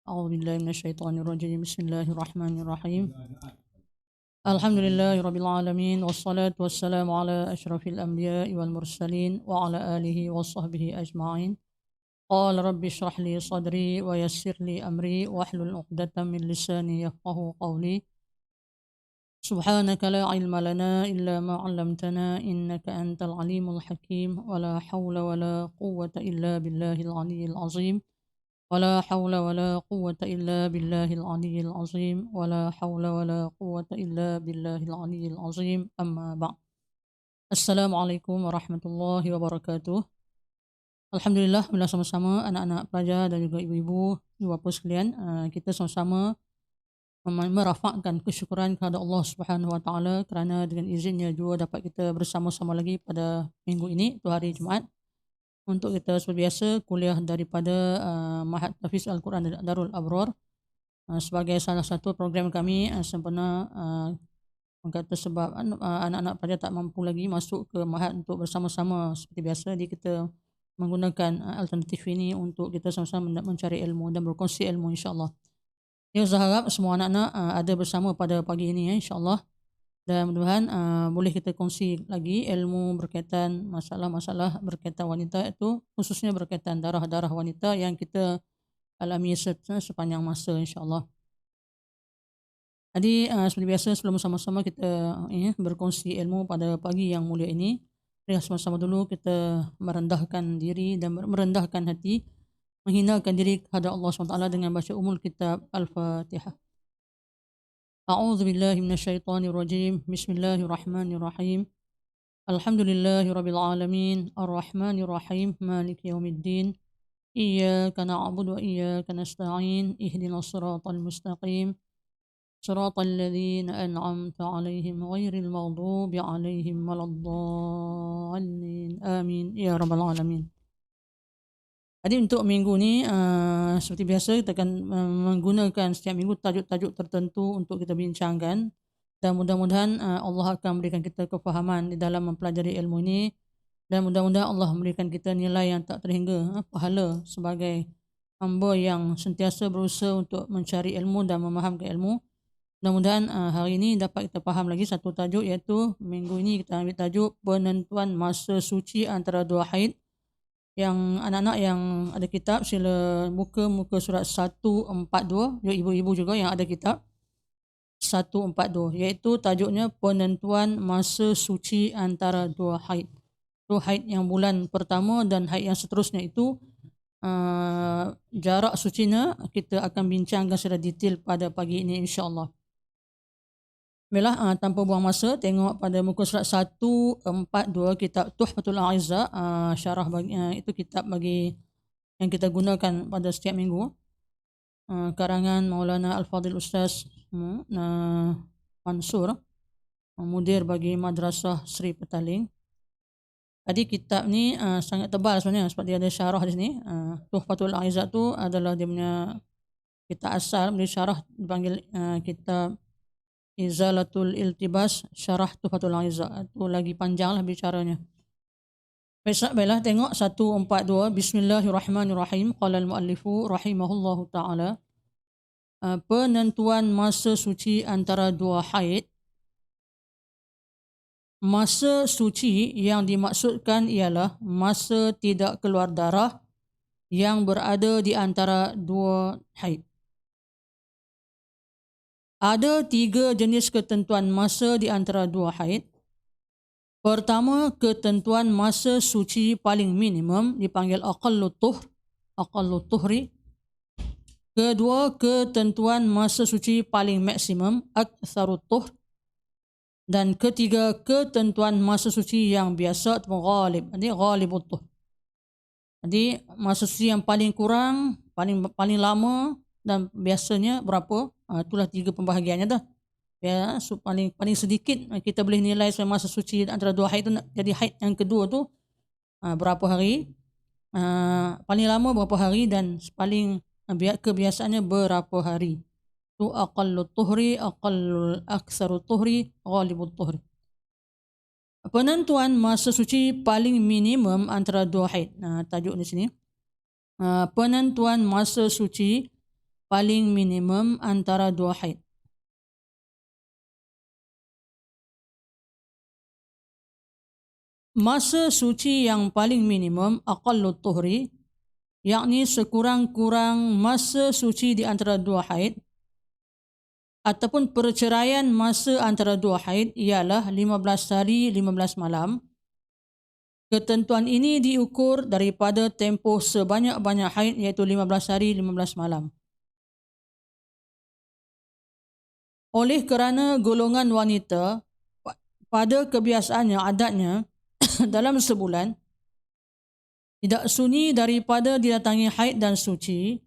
أعوذ بالله من الشيطان الرجيم بسم الله الرحمن الرحيم الحمد لله رب العالمين والصلاة والسلام على أشرف الأنبياء والمرسلين وعلى آله وصحبه أجمعين قال رب اشرح لي صدري ويسر لي أمري واحلل عقدة من لساني يفقه قولي سبحانك لا علم لنا إلا ما علمتنا إنك أنت العليم الحكيم ولا حول ولا قوة إلا بالله العلي العظيم ولا حول ولا قوة إلا بالله العلي العظيم ولا حول ولا قوة إلا بالله العلي العظيم أما بعد Assalamualaikum warahmatullahi wabarakatuh. Alhamdulillah, bila sama-sama anak-anak pelajar dan juga ibu-ibu, ibu bapa sekalian, kita sama-sama merafakkan kesyukuran kepada Allah Subhanahu Wa Taala kerana dengan izinnya juga dapat kita bersama-sama lagi pada minggu ini, itu hari Jumaat, untuk kita seperti biasa kuliah daripada Mahat Tahfiz Al-Quran Darul Abrar sebagai salah satu program kami sempena kata sebab anak-anak pelajar tak mampu lagi masuk ke Mahat untuk bersama-sama seperti biasa, jadi kita menggunakan alternatif ini untuk kita sama-sama mencari ilmu dan berkongsi ilmu, insya-Allah. Ya, saya harap semua anak-anak ada bersama pada pagi ini, insya-Allah, dan mudah-mudahan boleh kita kongsi lagi ilmu berkaitan masalah-masalah berkaitan wanita, itu khususnya berkaitan darah-darah wanita yang kita alami sepanjang masa, insya-Allah. Jadi seperti biasa sebelum sama-sama kita berkongsi ilmu pada pagi yang mulia ini, mari sama-sama dulu kita merendahkan diri dan merendahkan hati, menghinakan diri kepada Allah SWT dengan baca umul kitab Al-Fatihah. A'udzu billahi minasyaitonir rajim. Bismillahirrahmanirrahim. Alhamdulillahi rabbil alamin, arrahmanir rahim, maliki yaumiddin. Iyyaka na'budu wa iyyaka nasta'in. Ihdinas siratal mustaqim. Siratal ladzina an'amta 'alaihim ghairil maghdubi 'alaihim waladdallin. Amin ya rabbal alamin. Jadi untuk minggu ni seperti biasa kita akan menggunakan setiap minggu tajuk-tajuk tertentu untuk kita bincangkan, dan mudah-mudahan Allah akan memberikan kita kefahaman di dalam mempelajari ilmu ini, dan mudah-mudahan Allah memberikan kita nilai yang tak terhingga, pahala sebagai hamba yang sentiasa berusaha untuk mencari ilmu dan memahamkan ilmu. Mudah-mudahan hari ini dapat kita faham lagi satu tajuk, iaitu minggu ini kita ambil tajuk penentuan masa suci antara dua haid. Yang anak-anak yang ada kitab sila buka muka surat 142, ibu-ibu juga yang ada kitab 142, iaitu tajuknya penentuan masa suci antara dua haid. Dua haid yang bulan pertama dan haid yang seterusnya itu jarak sucinya kita akan bincangkan secara detail pada pagi ini, insya-Allah. Baiklah, tanpa buang masa, tengok pada muka surat 142 kitab Tuhfatul A'izza, syarah bagi, itu kitab bagi yang kita gunakan pada setiap minggu, karangan Maulana Al-Fadhil Ustaz Mansur, mudir bagi Madrasah Sri Petaling. Jadi kitab ni sangat tebal sebenarnya sebab dia ada syarah di sini. Tuhfatul A'izza tu adalah dia punya kitab asal, dia syarah dipanggil kitab Izalatul Iltibas Syarah Tuhfatul A'izza. Itu lagi panjang lah bicaranya. Baiklah, tengok 142. Bismillahirrahmanirrahim. Qala al-muallifu rahimahullahu ta'ala, penentuan masa suci antara dua haid. Masa suci yang dimaksudkan ialah masa tidak keluar darah yang berada di antara dua haid. Ada tiga jenis ketentuan masa di antara dua haid. Pertama, ketentuan masa suci paling minimum dipanggil aqallut tuhri. Kedua, ketentuan masa suci paling maksimum aktsarut tuhr. Dan ketiga, ketentuan masa suci yang biasa atau ghalib. Jadi ghalibut tuhr. Jadi masa suci yang paling kurang, paling lama dan biasanya berapa? Itulah tiga pembahagiannya dah. Ya, so paling sedikit kita boleh nilai masa suci antara dua haid tu, jadi haid yang kedua tu berapa hari, paling lama berapa hari, dan paling kebiasaannya berapa hari. Tu aqallut tuhri, aktsarut tuhri, ghalibut tuhri. Penentuan masa suci paling minimum antara dua haid. Tajuk di sini. Penentuan masa suci paling minimum antara dua haid. Masa suci yang paling minimum aqallut tuhri, yakni sekurang-kurang masa suci di antara dua haid ataupun perceraian masa antara dua haid ialah 15 hari 15 malam. Ketentuan ini diukur daripada tempoh sebanyak-banyak haid iaitu 15 hari 15 malam. Oleh kerana golongan wanita pada kebiasaannya, adatnya dalam sebulan tidak sunyi daripada didatangi haid dan suci,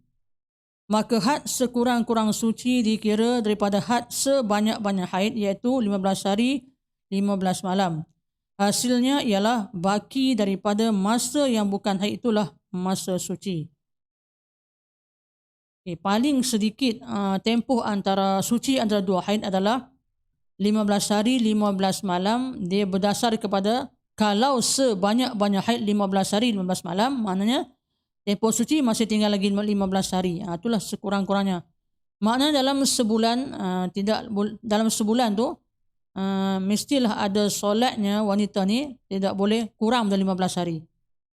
maka had sekurang-kurang suci dikira daripada had sebanyak-banyak haid iaitu 15 hari 15 malam. Hasilnya ialah baki daripada masa yang bukan haid itulah masa suci. Paling sedikit tempoh antara suci antara dua haid adalah 15 hari 15 malam. Dia berdasar kepada kalau sebanyak-banyak haid 15 hari 15 malam, maknanya tempoh suci masih tinggal lagi 15 hari. Itulah sekurang-kurangnya. Maknanya dalam sebulan dalam sebulan tu mestilah ada solatnya wanita ni tidak boleh kurang dari 15 hari.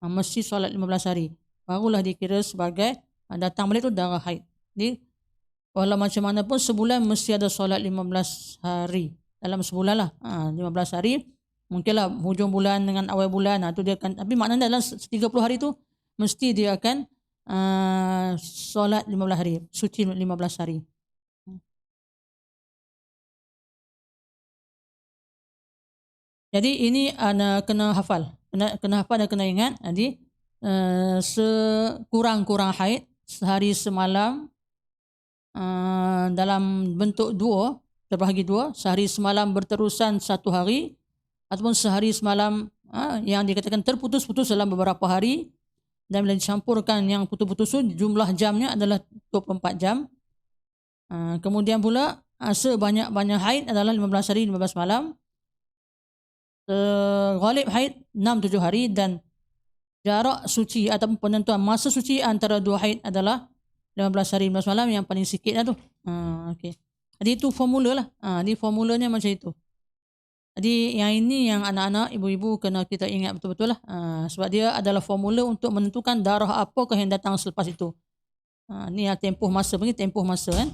Mesti solat 15 hari. Barulah dikira sebagai datang balik tu darah haid. Jadi walau macam mana pun sebulan mesti ada solat 15 hari. Dalam sebulan lah 15 hari. Mungkinlah hujung bulan dengan awal bulan tu dia akan, tapi maknanya dalam 30 hari tu mesti dia akan solat 15 hari, suci 15 hari. Jadi ini kena hafal. Kena hafal dan kena ingat. Jadi sekurang-kurang haid sehari semalam dalam bentuk dua, terbahagi dua, sehari semalam berterusan satu hari ataupun sehari semalam yang dikatakan terputus-putus dalam beberapa hari, dan bila dicampurkan yang putus-putus itu jumlah jamnya adalah 24 jam. Kemudian pula sebanyak-banyak haid adalah 15 hari 15 malam. Ghalib haid 6-7 hari, dan jarak suci ataupun penentuan masa suci antara dua haid adalah 15 hari 15 malam, yang paling sikit lah tu. Okay. Jadi itu formula lah. Jadi formulanya macam itu. Jadi yang ini yang anak-anak, ibu-ibu kena kita ingat betul-betul lah. Sebab dia adalah formula untuk menentukan darah apakah yang datang selepas itu. Ni tempoh masa, bagi tempoh masa kan.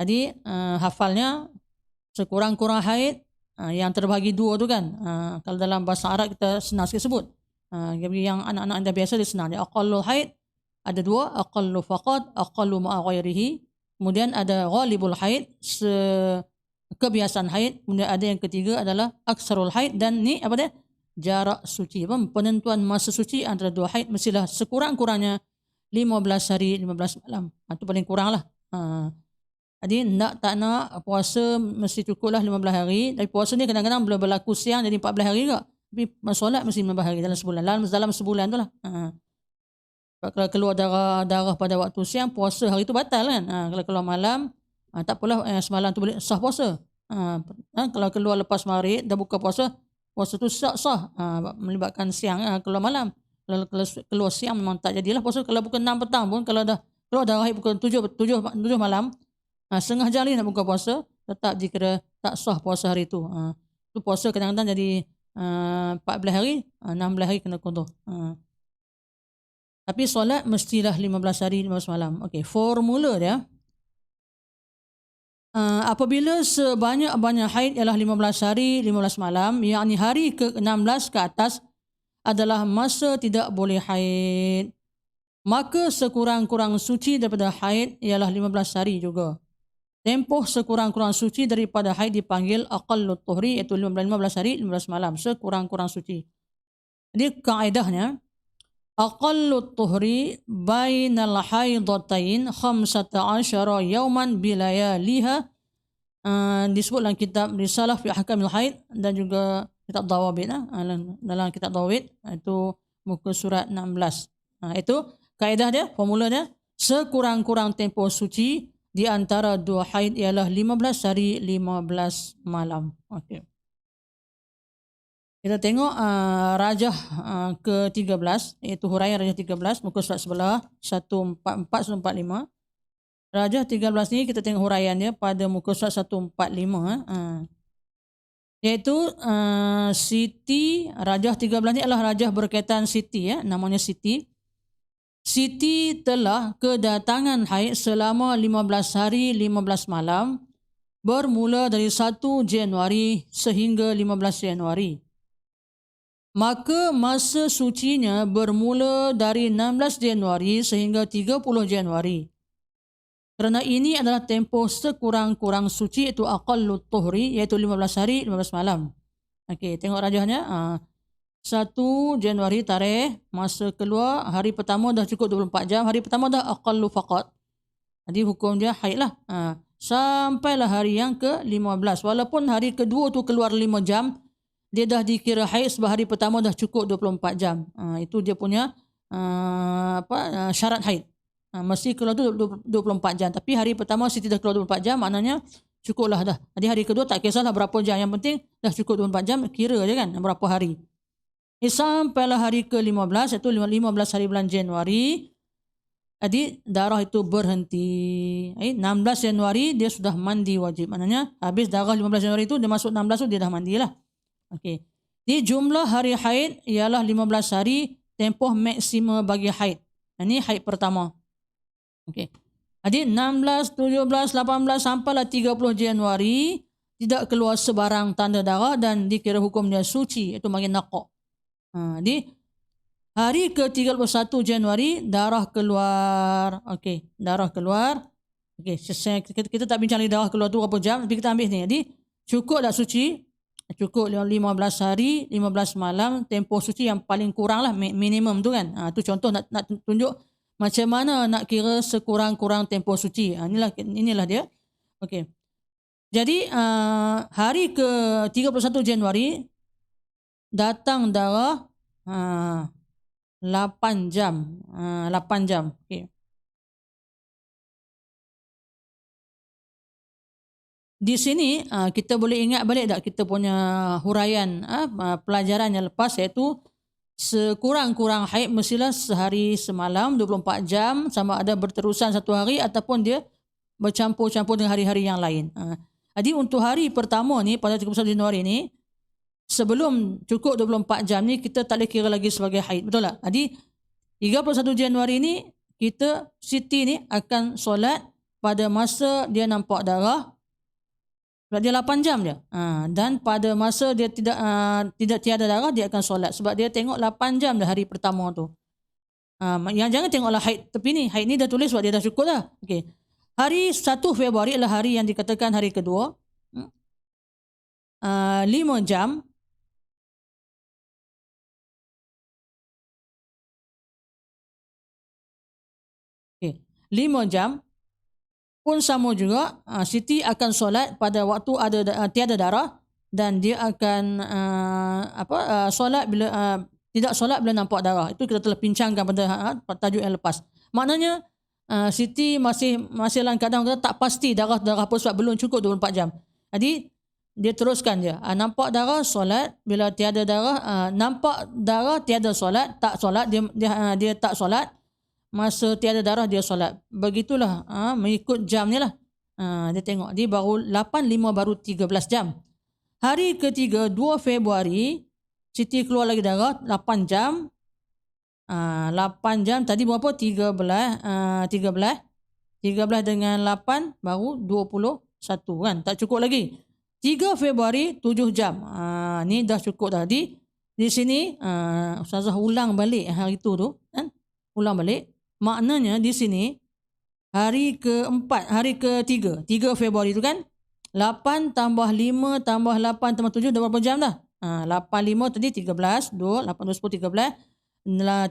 Jadi hafalnya sekurang-kurang haid yang terbahagi dua tu kan. Kalau dalam bahasa Arab kita senang sikit sebut. Jadi yang anak-anak anda biasa dia senang. Dia aqallu haid ada dua, aqallu faqat, aqallu ma'a ghairihi. Kemudian ada ghalibul haid, kebiasaan haid. Kemudian ada yang ketiga adalah aksarul haid, dan ni apa dia? Jarak suci. Penentuan masa suci antara dua haid mestilah sekurang-kurangnya 15 hari 15 malam. Itu paling kurang lah. Jadi tak nak puasa mesti cukup lah 15 hari. Tapi puasa ni kadang-kadang boleh berlaku siang jadi 14 hari juga. Tapi solat mesti 15 hari dalam sebulan. Dalam sebulan tu lah. Kalau keluar darah pada waktu siang, puasa hari tu batal kan. Kalau keluar malam, tak apalah semalam tu boleh sah puasa. Kalau keluar lepas maghrib dah buka puasa, puasa tu sah. Melibatkan siang, keluar malam. Kalau keluar siang memang tak jadilah puasa. Kalau pukul 6 petang pun, kalau dah keluar darah pukul 7 malam, setengah jam lagi nak buka puasa, tetap dikira tak sah puasa hari tu. Tu puasa kadang-kadang jadi 14 hari, 16 hari kena kondoh. Tapi solat mestilah 15 hari 15 malam. Okey, formula dia. Apabila sebanyak-banyak haid ialah 15 hari 15 malam, yakni hari ke-16 ke atas adalah masa tidak boleh haid, maka sekurang-kurang suci daripada haid ialah 15 hari juga. Tempoh sekurang-kurang suci daripada haid dipanggil aqallut tuhri, iaitu 15 hari 15 malam, sekurang-kurang suci. Jadi kaedahnya aqallut tuhri bainal haidatain 15 yauman bilayaliha. Disebut dalam kitab Risalah fi Ahkamil Haid dan juga kitab Dawabit. Dalam kitab Dawabit itu muka surat 16. Itu kaedah dia, formula dia, sekurang-kurang tempoh suci di antara dua haid ialah 15 hari 15 malam. Okey. Kita tengok rajah ke-13, iaitu huraian rajah 13, muka surat sebelah 144-145. Rajah 13 ni kita tengok huraiannya pada muka surat 145. Iaitu Siti, rajah 13 ni adalah rajah berkaitan Siti, namanya Siti. Siti telah kedatangan haid selama 15 hari 15 malam bermula dari 1 Januari sehingga 15 Januari. Maka masa sucinya bermula dari 16 Januari sehingga 30 Januari. Kerana ini adalah tempoh sekurang-kurang suci, iaitu aqallut tuhri, iaitu 15 hari 15 malam. Okey, tengok rajahnya. 1 Januari tarikh, masa keluar hari pertama dah cukup 24 jam, hari pertama dah aqallu faqat. Jadi hukum dia haid lah. Sampailah hari yang ke-15. Walaupun hari kedua tu keluar 5 jam, dia dah dikira haid sebab hari pertama dah cukup 24 jam. Itu dia punya syarat haid. Mesti keluar tu 24 jam. Tapi hari pertama Siti dah keluar 24 jam, maknanya cukuplah dah. Jadi hari kedua tak kisahlah berapa jam. Yang penting dah cukup 24 jam, kira je kan berapa hari. Sampailah hari ke-15, iaitu 15 hari bulan Januari. Jadi darah itu berhenti. 16 Januari dia sudah mandi wajib. Maknanya habis darah 15 Januari itu, dia masuk 16 tu dia dah mandilah. Okey. Di jumlah hari haid ialah 15 hari, tempoh maksima bagi haid. Ini haid pertama. Okey. Jadi 16, 17, 18 sampailah 30 Januari tidak keluar sebarang tanda darah dan dikira hukum dia suci, iaitu makin naqa'. Jadi hari ke-31 Januari darah keluar. Okey, darah keluar. Okey, kita tak bincang lagi darah keluar tu berapa jam, tapi kita ambil ni. Jadi cukup dah suci? Cukup 15 hari 15 malam, tempoh suci yang paling kurang lah, minimum tu kan. Tu contoh nak tunjuk macam mana nak kira sekurang-kurang tempoh suci. Inilah dia. Okey. Jadi hari ke-31 Januari datang darah 8 jam. 8 jam. Okey. Di sini kita boleh ingat balik tak kita punya huraian pelajaran yang lepas, iaitu sekurang-kurang haid mestilah sehari semalam 24 jam, sama ada berterusan satu hari ataupun dia bercampur-campur dengan hari-hari yang lain. Jadi untuk hari pertama ni pada 31 Januari ni, sebelum cukup 24 jam ni kita tak boleh kira lagi sebagai haid, betul tak? Jadi 31 Januari ni Siti ni akan solat pada masa dia nampak darah, sebab dia 8 jam je. Dan pada masa dia tiada darah, dia akan solat sebab dia tengok 8 jam dah hari pertama tu. Yang jangan tengoklah haid tepi ni. Haid ni dah tulis sebab dia dah cukup dah. Okey. Hari 1 Februari adalah hari yang dikatakan hari kedua. 5 jam. Okey. 5 jam pun sama juga, Siti akan solat pada waktu tiada darah, dan dia akan solat bila tidak solat bila nampak darah. Itu kita telah bincangkan pada tajuk yang lepas. Maknanya Siti masih dalam keadaan tak pasti darah apa sebab belum cukup 24 jam. Jadi dia teruskan je. Nampak darah solat, bila tiada darah nampak darah tiada solat, tak solat, dia tak solat. Masa tiada darah dia solat. Begitulah mengikut jam ni lah. Dia tengok dia baru 8, 5 baru 13 jam. Hari ketiga 2 Februari Siti keluar lagi darah 8 jam. 8 jam tadi berapa? 13 dengan 8 baru 21 kan. Tak cukup lagi. 3 Februari 7 jam. Ni dah cukup dah. Di sini Ustazah ulang balik hari tu kan. Ulang balik. Maknanya di sini hari keempat, hari ketiga, 3 Februari tu kan, 8 tambah 5 tambah 8 tambah 7 dah berapa jam dah? 8, 5 tadi 13, 2, 8, 2, 10, 13.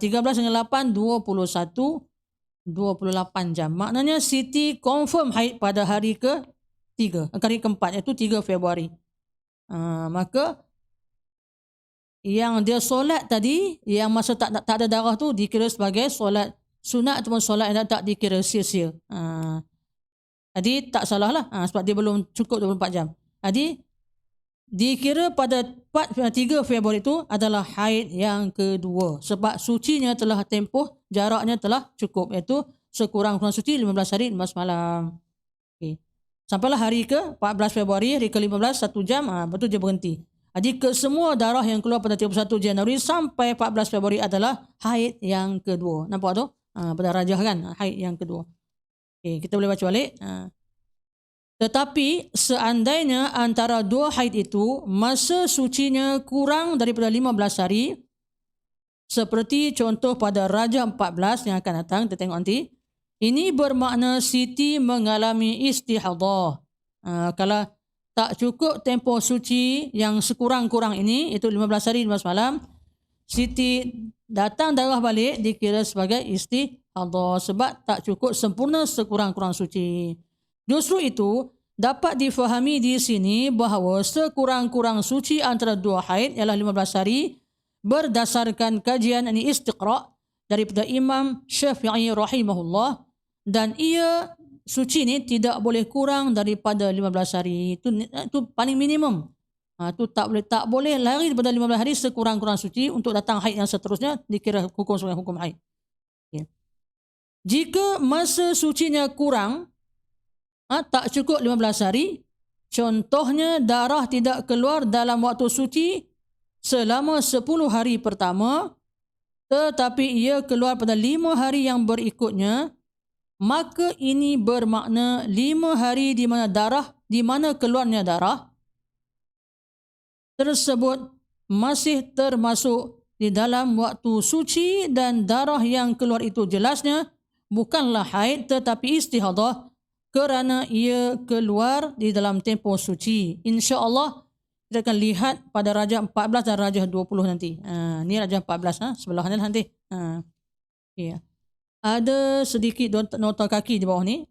13 dengan 8, 21, 28 jam. Maknanya Siti confirm haid pada hari ketiga, hari keempat, iaitu 3 Februari. Maka yang dia solat tadi, yang masa tak ada darah tu dikira sebagai solat sunat ataupun solat yang tak dikira sia-sia. Jadi tak salah lah, sebab dia belum cukup 24 jam. Jadi dikira pada 3 Februari itu adalah haid yang kedua, sebab sucinya telah tempoh, jaraknya telah cukup, iaitu sekurang-kurang suci 15 hari 15 malam. Okay. Sampailah hari ke 14 Februari, hari ke-15 1 jam, betul dia berhenti. Jadi kesemua darah yang keluar pada 31 Januari sampai 14 Februari adalah haid yang kedua. Nampak tu? Pada rajah kan, haid yang kedua. Okay, kita boleh baca balik. Tetapi seandainya antara dua haid itu masa sucinya kurang daripada 15 hari, seperti contoh pada rajah 14 yang akan datang, kita tengok nanti, ini bermakna Siti mengalami istihadah. Kalau tak cukup tempoh suci yang sekurang-kurang ini, itu 15 hari 15 malam, Siti datang darah balik dikira sebagai istihadah sebab tak cukup sempurna sekurang-kurang suci. Justru itu dapat difahami di sini bahawa sekurang-kurang suci antara dua haid ialah 15 hari berdasarkan kajian ini istiqra' daripada Imam Syafi'i rahimahullah, dan ia suci ni tidak boleh kurang daripada 15 hari. Itu paling minimum. Itu tak boleh lari daripada 15 hari sekurang-kurang suci untuk datang haid yang seterusnya dikira hukum sebagai hukum haid. Okay. Jika masa sucinya kurang, tak cukup 15 hari, contohnya darah tidak keluar dalam waktu suci selama 10 hari pertama, tetapi ia keluar pada 5 hari yang berikutnya, maka ini bermakna 5 hari di mana keluarnya darah tersebut masih termasuk di dalam waktu suci, dan darah yang keluar itu jelasnya bukanlah haid tetapi istihadah kerana ia keluar di dalam tempoh suci. InsyaAllah kita akan lihat pada rajah 14 dan rajah 20 nanti. Ni rajah 14 sebelahnya nanti. Yeah. Ada sedikit nota kaki di bawah ni.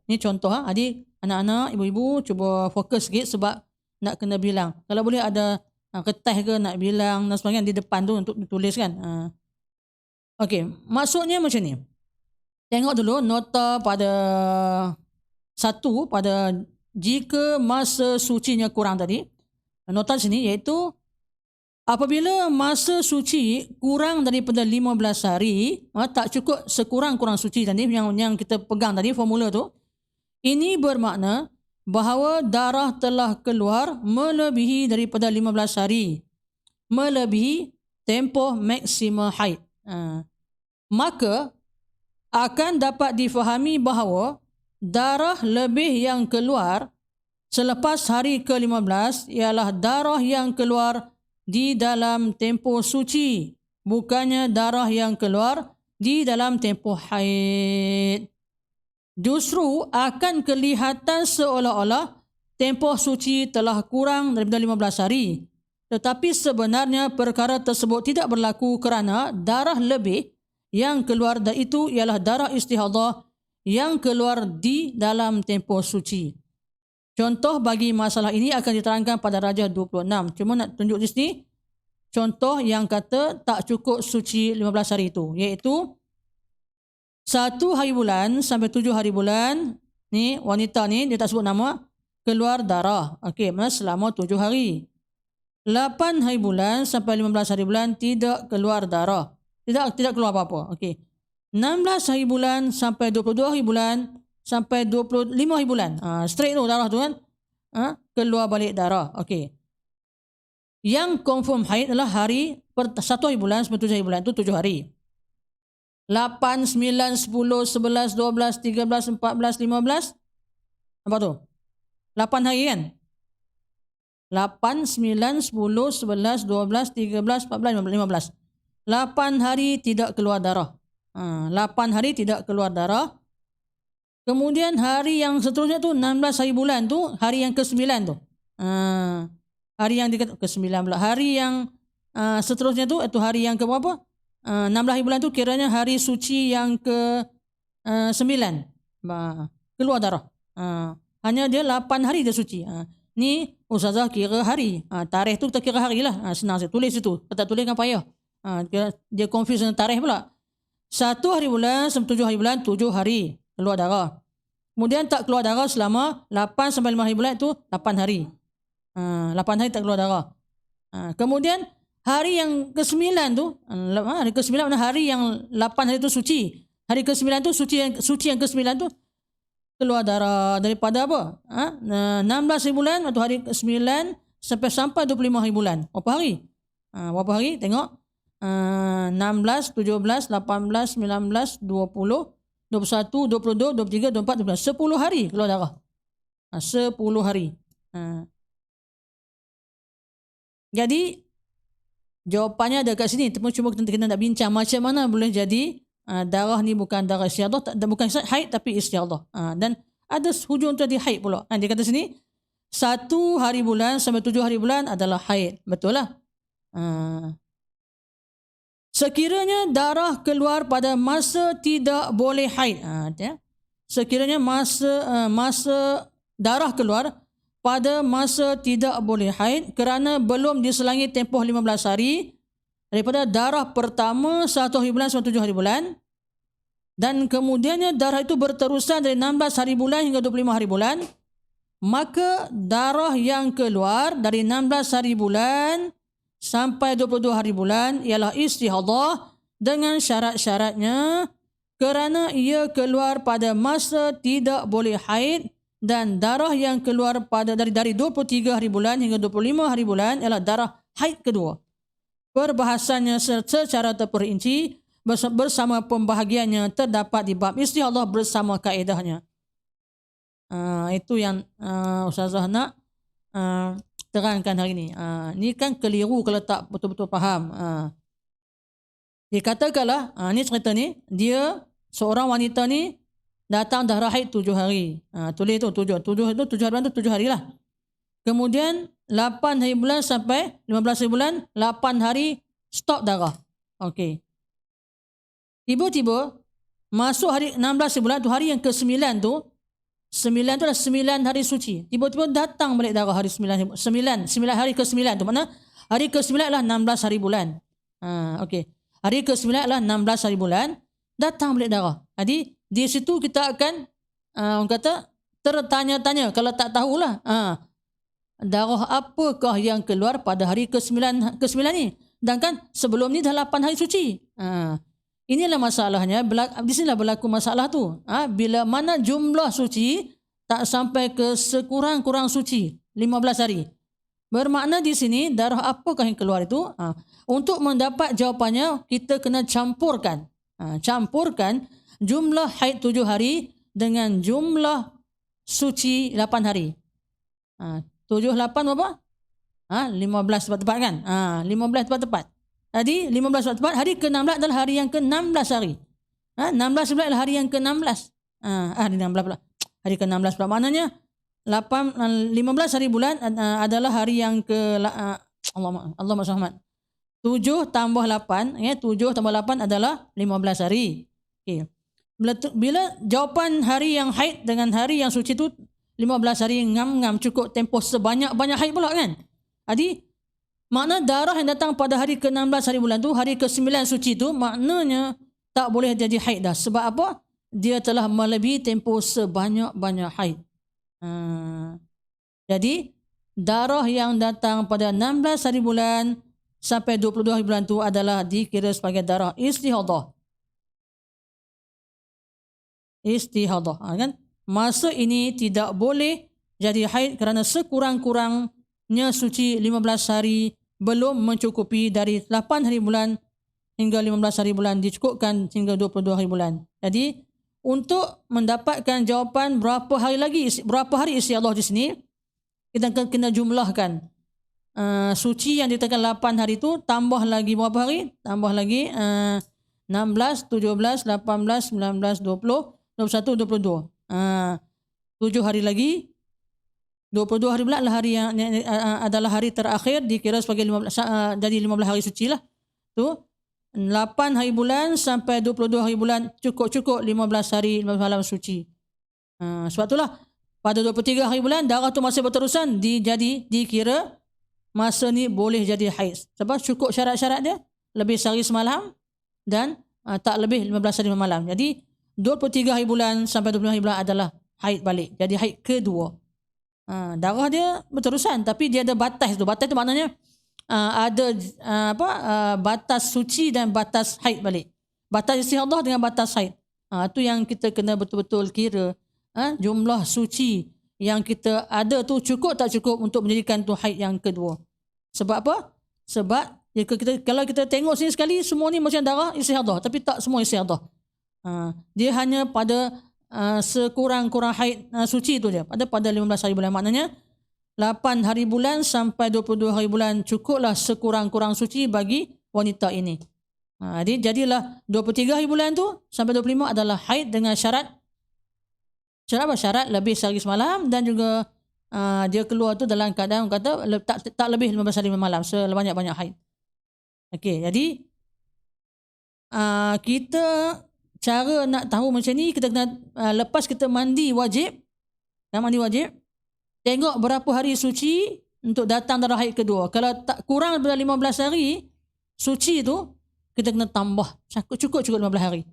Ni contoh. Adik, anak-anak, ibu-ibu cuba fokus sikit sebab nak kena bilang. Kalau boleh ada kertas ke nak bilang dan sebagainya di depan tu untuk ditulis kan. Okey, maksudnya macam ni. Tengok dulu nota pada pada jika masa sucinya kurang tadi. Nota sini iaitu apabila masa suci kurang daripada 15 hari, tak cukup sekurang-kurang suci tadi yang kita pegang tadi formula tu, ini bermakna bahawa darah telah keluar melebihi daripada 15 hari, melebihi tempoh maksima haid. Maka akan dapat difahami bahawa darah lebih yang keluar selepas hari ke-15 ialah darah yang keluar di dalam tempoh suci, bukannya darah yang keluar di dalam tempoh haid. Justru akan kelihatan seolah-olah tempoh suci telah kurang daripada 15 hari. Tetapi sebenarnya perkara tersebut tidak berlaku kerana darah lebih yang keluar dan itu ialah darah istihadah yang keluar di dalam tempoh suci. Contoh bagi masalah ini akan diterangkan pada rajah 26. Cuma nak tunjuk di sini contoh yang kata tak cukup suci 15 hari itu, iaitu 1 hari bulan sampai 7 hari bulan ni wanita ni dia tak sebut nama, keluar darah. Okey, selama 7 hari. 8 hari bulan sampai 15 hari bulan tidak keluar darah. Tidak keluar apa-apa. Okey. 16 hari bulan sampai 22 hari bulan sampai 25 hari bulan. Straight tu darah tu kan. Keluar balik darah. Okey. Yang confirm haid adalah hari 1 hari bulan sampai 7 hari bulan. Itu 7 hari. 8, 9, 10, 11, 12, 13, 14, 15. Apa tu? 8 hari kan? 8, 9, 10, 11, 12, 13, 14, 15. 8 hari tidak keluar darah. 8 hari tidak keluar darah. Kemudian hari yang seterusnya tu 16 hari bulan tu hari yang ke-9 tu. Hari yang ke-9 pula. Hari yang seterusnya tu itu hari yang ke berapa? 16 hari bulan tu kiranya hari suci yang ke-9. Keluar darah. Hanya dia 8 hari dia suci. Ni ustazah kira hari. Tarikh tu kita kira hari lah. Senang saya tulis itu. Tak tulis kan payah. Dia confuse dengan tarikh pula. 1 hari bulan sampai 7 hari bulan 7 hari keluar darah. Kemudian tak keluar darah selama 8 sampai 5 hari bulan itu 8 hari. 8 hari tak keluar darah. Kemudian hari yang ke-9 tu, hari ke-9 mana hari yang 8 hari tu suci. Hari ke-9 tu suci yang ke-9 tu keluar darah daripada apa? 16 hari bulan atau hari ke-9 sampai 25 hari bulan. Berapa hari? Berapa hari? Tengok. 16, 17, 18, 19, 20, 21, 22, 23, 24, 25. 10 hari keluar darah. 10 hari. Jadi jawapannya ada kat sini. Cuma kita nak bincang macam mana boleh jadi darah ni bukan darah istihadah, bukan haid tapi istihadah. Dan ada hujung tu jadi haid pula. Dia kata sini 1 hari bulan sampai 7 hari bulan adalah haid. Betul lah. Sekiranya darah keluar pada masa tidak boleh haid. Sekiranya masa darah keluar pada masa tidak boleh haid kerana belum diselangi tempoh 15 hari daripada darah pertama 1 hari bulan sampai 7 hari bulan, dan kemudiannya darah itu berterusan dari 16 hari bulan hingga 25 hari bulan, maka darah yang keluar dari 16 hari bulan sampai 22 hari bulan ialah istihadah dengan syarat-syaratnya, kerana ia keluar pada masa tidak boleh haid, dan darah yang keluar pada dari 23 hari bulan hingga 25 hari bulan ialah darah haid kedua. Perbahasannya secara terperinci bersama pembahagiannya terdapat di bab istihadah bersama kaedahnya. Itu yang Ustazah nak terangkan hari ini. Ni kan keliru kalau tak betul-betul faham. Dikatakanlah, ni cerita ni, dia seorang wanita ni datang darah haid 7 hari. Tulis tu 7 itu 7 hari tu 7 hari lah. Kemudian 8 hari bulan sampai 15 hari bulan, 8 hari stop darah. Okey. Tiba-tiba masuk hari 16 hari bulan tu, hari yang ke-9 tu, 9 tu adalah 9 hari suci. Tiba-tiba datang balik darah hari 9 hari ke-9 tu. Mana hari ke-9 adalah 16 hari bulan. Okey. Hari ke-9 adalah 16 hari bulan, datang balik darah. Jadi di situ kita akan orang kata tertanya-tanya kalau tak tahulah. Darah apakah yang keluar pada hari ke-9 ni? Sedangkan sebelum ni dah 8 hari suci. Inilah masalahnya. Di sinilah berlaku masalah tu. Bila mana jumlah suci tak sampai ke sekurang-kurang suci 15 hari. Bermakna di sini darah apakah yang keluar itu? Untuk mendapat jawapannya kita kena campurkan. Campurkan jumlah haid 7 hari dengan jumlah suci 8 hari. 7, 8 berapa? 15 tepat-tepat kan? 15 tepat-tepat. Jadi 15 tepat-tepat, hari ke-16 adalah hari yang ke-16 hari. 16 pula adalah hari yang ke-16. Hari 16 pula. Hari ke-16 pula. Maknanya 15 hari bulan adalah hari yang ke Allah Muhammad. 7 tambah 8, 7 tambah 8 adalah 15 hari. Okay. Bila jawapan hari yang haid dengan hari yang suci tu 15 hari ngam-ngam cukup tempoh sebanyak-banyak haid pula kan. Jadi makna darah yang datang pada hari ke-16 hari bulan tu, hari ke-9 suci tu, maknanya tak boleh jadi haid dah. Sebab apa? Dia telah melebihi tempoh sebanyak-banyak haid. Jadi darah yang datang pada 16 hari bulan sampai 22 hari bulan tu adalah dikira sebagai darah istihadah. Istihadah, kan? Masa ini tidak boleh jadi haid kerana sekurang-kurangnya suci 15 hari belum mencukupi dari 8 hari bulan hingga 15 hari bulan dicukupkan hingga 22 hari bulan. Jadi untuk mendapatkan jawapan berapa hari istihadah di sini, kita kena jumlahkan suci yang ditekan 8 hari itu tambah lagi berapa hari? Tambah lagi 16, 17, 18, 19, 20, 21, 22. 7 hari lagi, 22 hari bulan adalah hari terakhir dikira sebagai 15, jadi 15 hari suci lah. Tu 8 hari bulan sampai 22 hari bulan cukup 15 hari 15 malam suci. Sebab itulah pada 23 hari bulan darah tu masih berterusan dikira masa ni boleh jadi haid. Sebab cukup syarat-syarat dia, lebih sehari semalam dan tak lebih 15 hari malam. Jadi 23 hari bulan sampai 25 hari bulan adalah haid balik. Jadi haid kedua. Darah dia berterusan tapi dia ada batas tu. Batas tu maknanya ada batas suci dan batas haid balik. Batas istihadah dengan batas haid. Itu yang kita kena betul-betul kira. Jumlah suci yang kita ada tu cukup tak cukup untuk menjadikan tu haid yang kedua. Sebab apa? Sebab kalau kita tengok sini sekali, semua ni macam darah istihadah, tapi tak semua istihadah. Dia hanya pada sekurang-kurang haid suci tu je, pada 15 hari bulan. Maknanya 8 hari bulan sampai 22 hari bulan cukuplah sekurang-kurang suci bagi wanita ini. Jadilah 23 hari bulan tu sampai 25 adalah haid dengan syarat apa? Syarat lebih sehari semalam, dan juga dia keluar tu dalam keadaan kata tak lebih 15 hari malam sebanyak-banyak haid. Okey, jadi kita cara nak tahu macam ni, kita kena lepas kita mandi wajib, tengok berapa hari suci untuk datang darah haid kedua. Kalau tak kurang daripada 15 hari suci tu, kita kena tambah cukup 15 hari.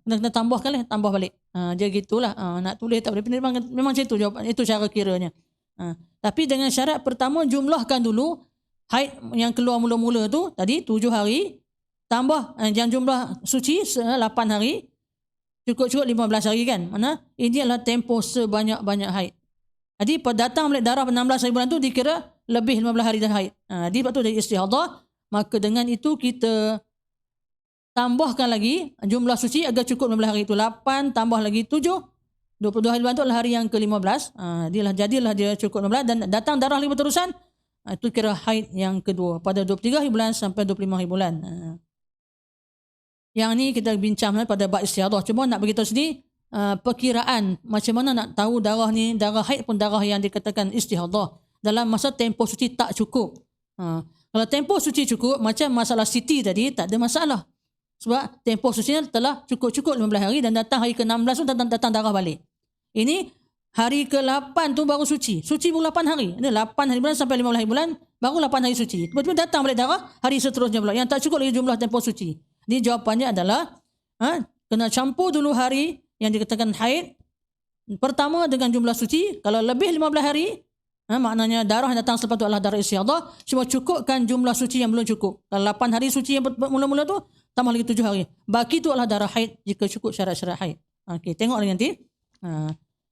Kena tambah balik. Dia gitulah. Nak tulis tak boleh. Memang macam itu jawapan. Itu cara kiranya. Tapi dengan syarat pertama, jumlahkan dulu haid yang keluar mula-mula tu tadi 7 hari, tambah yang jumlah suci 8 hari, cukup 15 hari kan. Mana ini adalah tempoh sebanyak-banyak haid. Jadi pada datang balik darah 16 hari bulan tu dikira lebih 15 hari dah haid. Jadi sebab tu jadi istihadah. Maka dengan itu kita tambahkan lagi jumlah suci agar cukup 15 hari itu. 8 tambah lagi 7, 22 hari bulan itu adalah hari yang ke-15. Jadilah dia cukup 16 dan datang darah lagi berterusan. Itu kira haid yang kedua pada 23 hari bulan sampai 25 hari bulan. Yang ni kita bincang pada bab istihadah. Cuma nak beritahu sini perkiraan macam mana nak tahu darah ni, darah haid pun darah yang dikatakan istihadah. Dalam masa tempoh suci tak cukup. Kalau tempoh suci cukup, macam masalah Siti tadi, tak ada masalah. Sebab tempoh sucinya telah cukup 15 hari dan datang hari ke-16 tu datang darah balik. Ini hari ke-8 tu baru suci. Suci baru 8 hari. Ini 8 hari bulan sampai 15 hari bulan, baru 8 hari suci. Tiba-tiba datang balik darah hari seterusnya pula. Yang tak cukup lagi jumlah tempoh suci. Jadi jawapannya adalah kena campur dulu hari yang dikatakan haid pertama dengan jumlah suci. Kalau lebih 15 hari, maknanya darah yang datang selepas itu adalah darah istihadah. Cuma cukupkan jumlah suci yang belum cukup. Kalau 8 hari suci yang mula-mula tu, tambah lagi 7 hari. Baki itu adalah darah haid jika cukup syarat-syarat haid. Okey, tengok lagi nanti.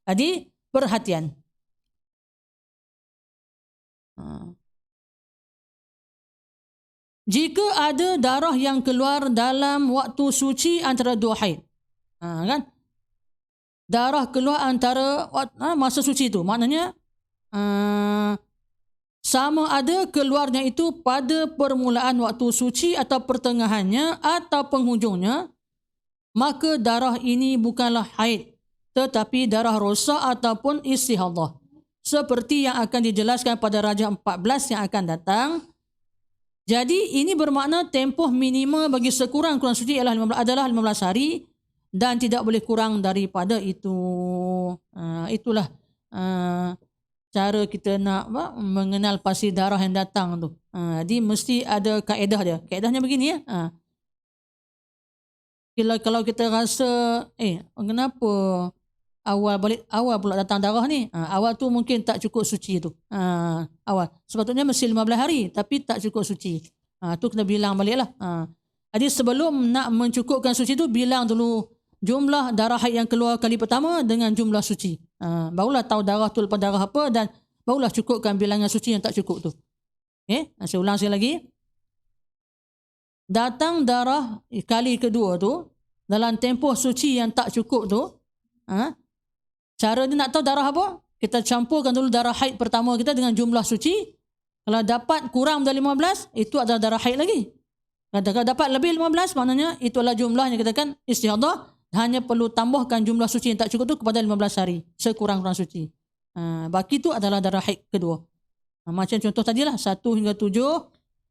Jadi, perhatian. Jika ada darah yang keluar dalam waktu suci antara dua haid. Kan? Darah keluar antara masa suci itu. Maknanya, sama ada keluarnya itu pada permulaan waktu suci atau pertengahannya atau penghujungnya, maka darah ini bukanlah haid, tetapi darah rosak ataupun istihadah. Seperti yang akan dijelaskan pada Rajah 14 yang akan datang. Jadi ini bermakna tempoh minima bagi sekurang-kurang suci adalah 15 hari dan tidak boleh kurang daripada itu. Itulah cara kita nak mengenal pasti darah yang datang tu. Jadi mesti ada kaedah dia. Kaedahnya begini ya. Kalau kita rasa kenapa awal pula datang darah ni? Awal tu mungkin tak cukup suci tu. Awal. Sepatutnya mesti 15 hari tapi tak cukup suci. Tu kena bilang baliklah. Jadi sebelum nak mencukupkan suci tu, bilang dulu jumlah darah haid yang keluar kali pertama dengan jumlah suci. Barulah tahu darah tu lepas darah apa dan barulah cukupkan bilangan suci yang tak cukup tu. Saya ulang sekali lagi. Datang darah kali kedua tu dalam tempoh suci yang tak cukup tu, cara dia nak tahu darah apa? Kita campurkan dulu darah haid pertama kita dengan jumlah suci. Kalau dapat kurang dari 15, itu adalah darah haid lagi. Kalau dapat lebih 15, maknanya itu adalah jumlah yang kita katakan istihadah. Hanya perlu tambahkan jumlah suci yang tak cukup tu kepada 15 hari sekurang-kurang suci. Baki tu adalah darah haid kedua. Macam contoh tadilah 1 hingga 7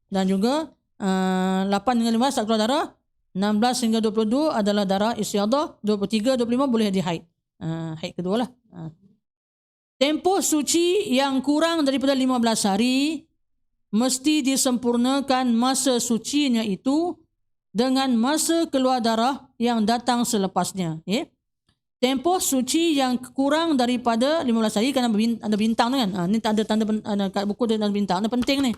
dan juga 8 hingga 15 tak keluar darah. 16 hingga 22 adalah darah istihadah. 23, 25 boleh di haid. Haid kedua lah. Tempoh suci yang kurang daripada 15 hari mesti disempurnakan masa sucinya itu dengan masa keluar darah yang datang selepasnya. Tempoh suci yang kurang daripada 15 hari, kan ada bintang tu kan. Ni tak ada tanda kat buku dia ada bintang. Ini penting ni.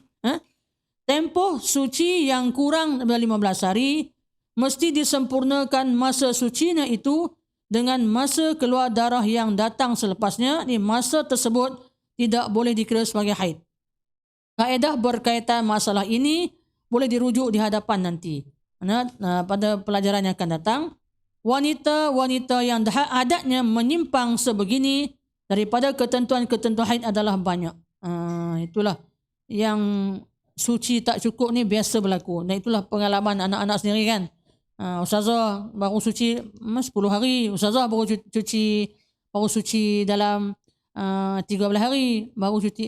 Tempoh suci yang kurang daripada 15 hari mesti disempurnakan masa sucinya itu dengan masa keluar darah yang datang selepasnya. Ni masa tersebut tidak boleh dikira sebagai haid. Kaedah berkaitan masalah ini boleh dirujuk di hadapan nanti. Pada pelajaran yang akan datang, wanita-wanita yang adatnya menyimpang sebegini daripada ketentuan-ketentuan haid adalah banyak. Itulah yang suci tak cukup ni biasa berlaku. Dan itulah pengalaman anak-anak sendiri kan. Ustazah baru suci 10 hari. Ustazah baru suci dalam 13 hari. Baru suci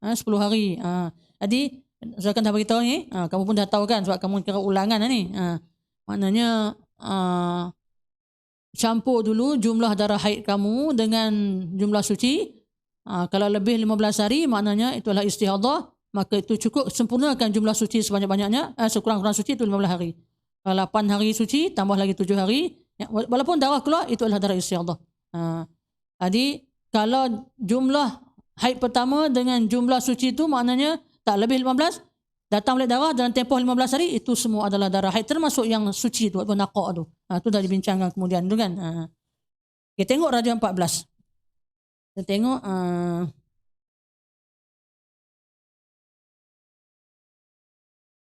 10 hari. Jadi saya akan dah beritahu ni. Kamu pun dah tahu kan sebab kamu kira ulangan ni. Maknanya campur dulu jumlah darah haid kamu dengan jumlah suci. Kalau lebih 15 hari maknanya itulah istihadah, maka itu cukup sempurnakan jumlah suci sebanyak-banyaknya. Sekurang-kurang suci itu 15 hari. Kalau 8 hari suci tambah lagi 7 hari, walaupun darah keluar itu adalah darah istihadah. Jadi kalau jumlah haid pertama dengan jumlah suci itu maknanya tak lebih 15, datang balik darah dalam tempoh 15 hari, itu semua adalah darah haid, termasuk yang suci tu atau naqaq tu. Itu dah dibincangkan kemudian tu kan. Okay, tengok Raja 14. Kita tengok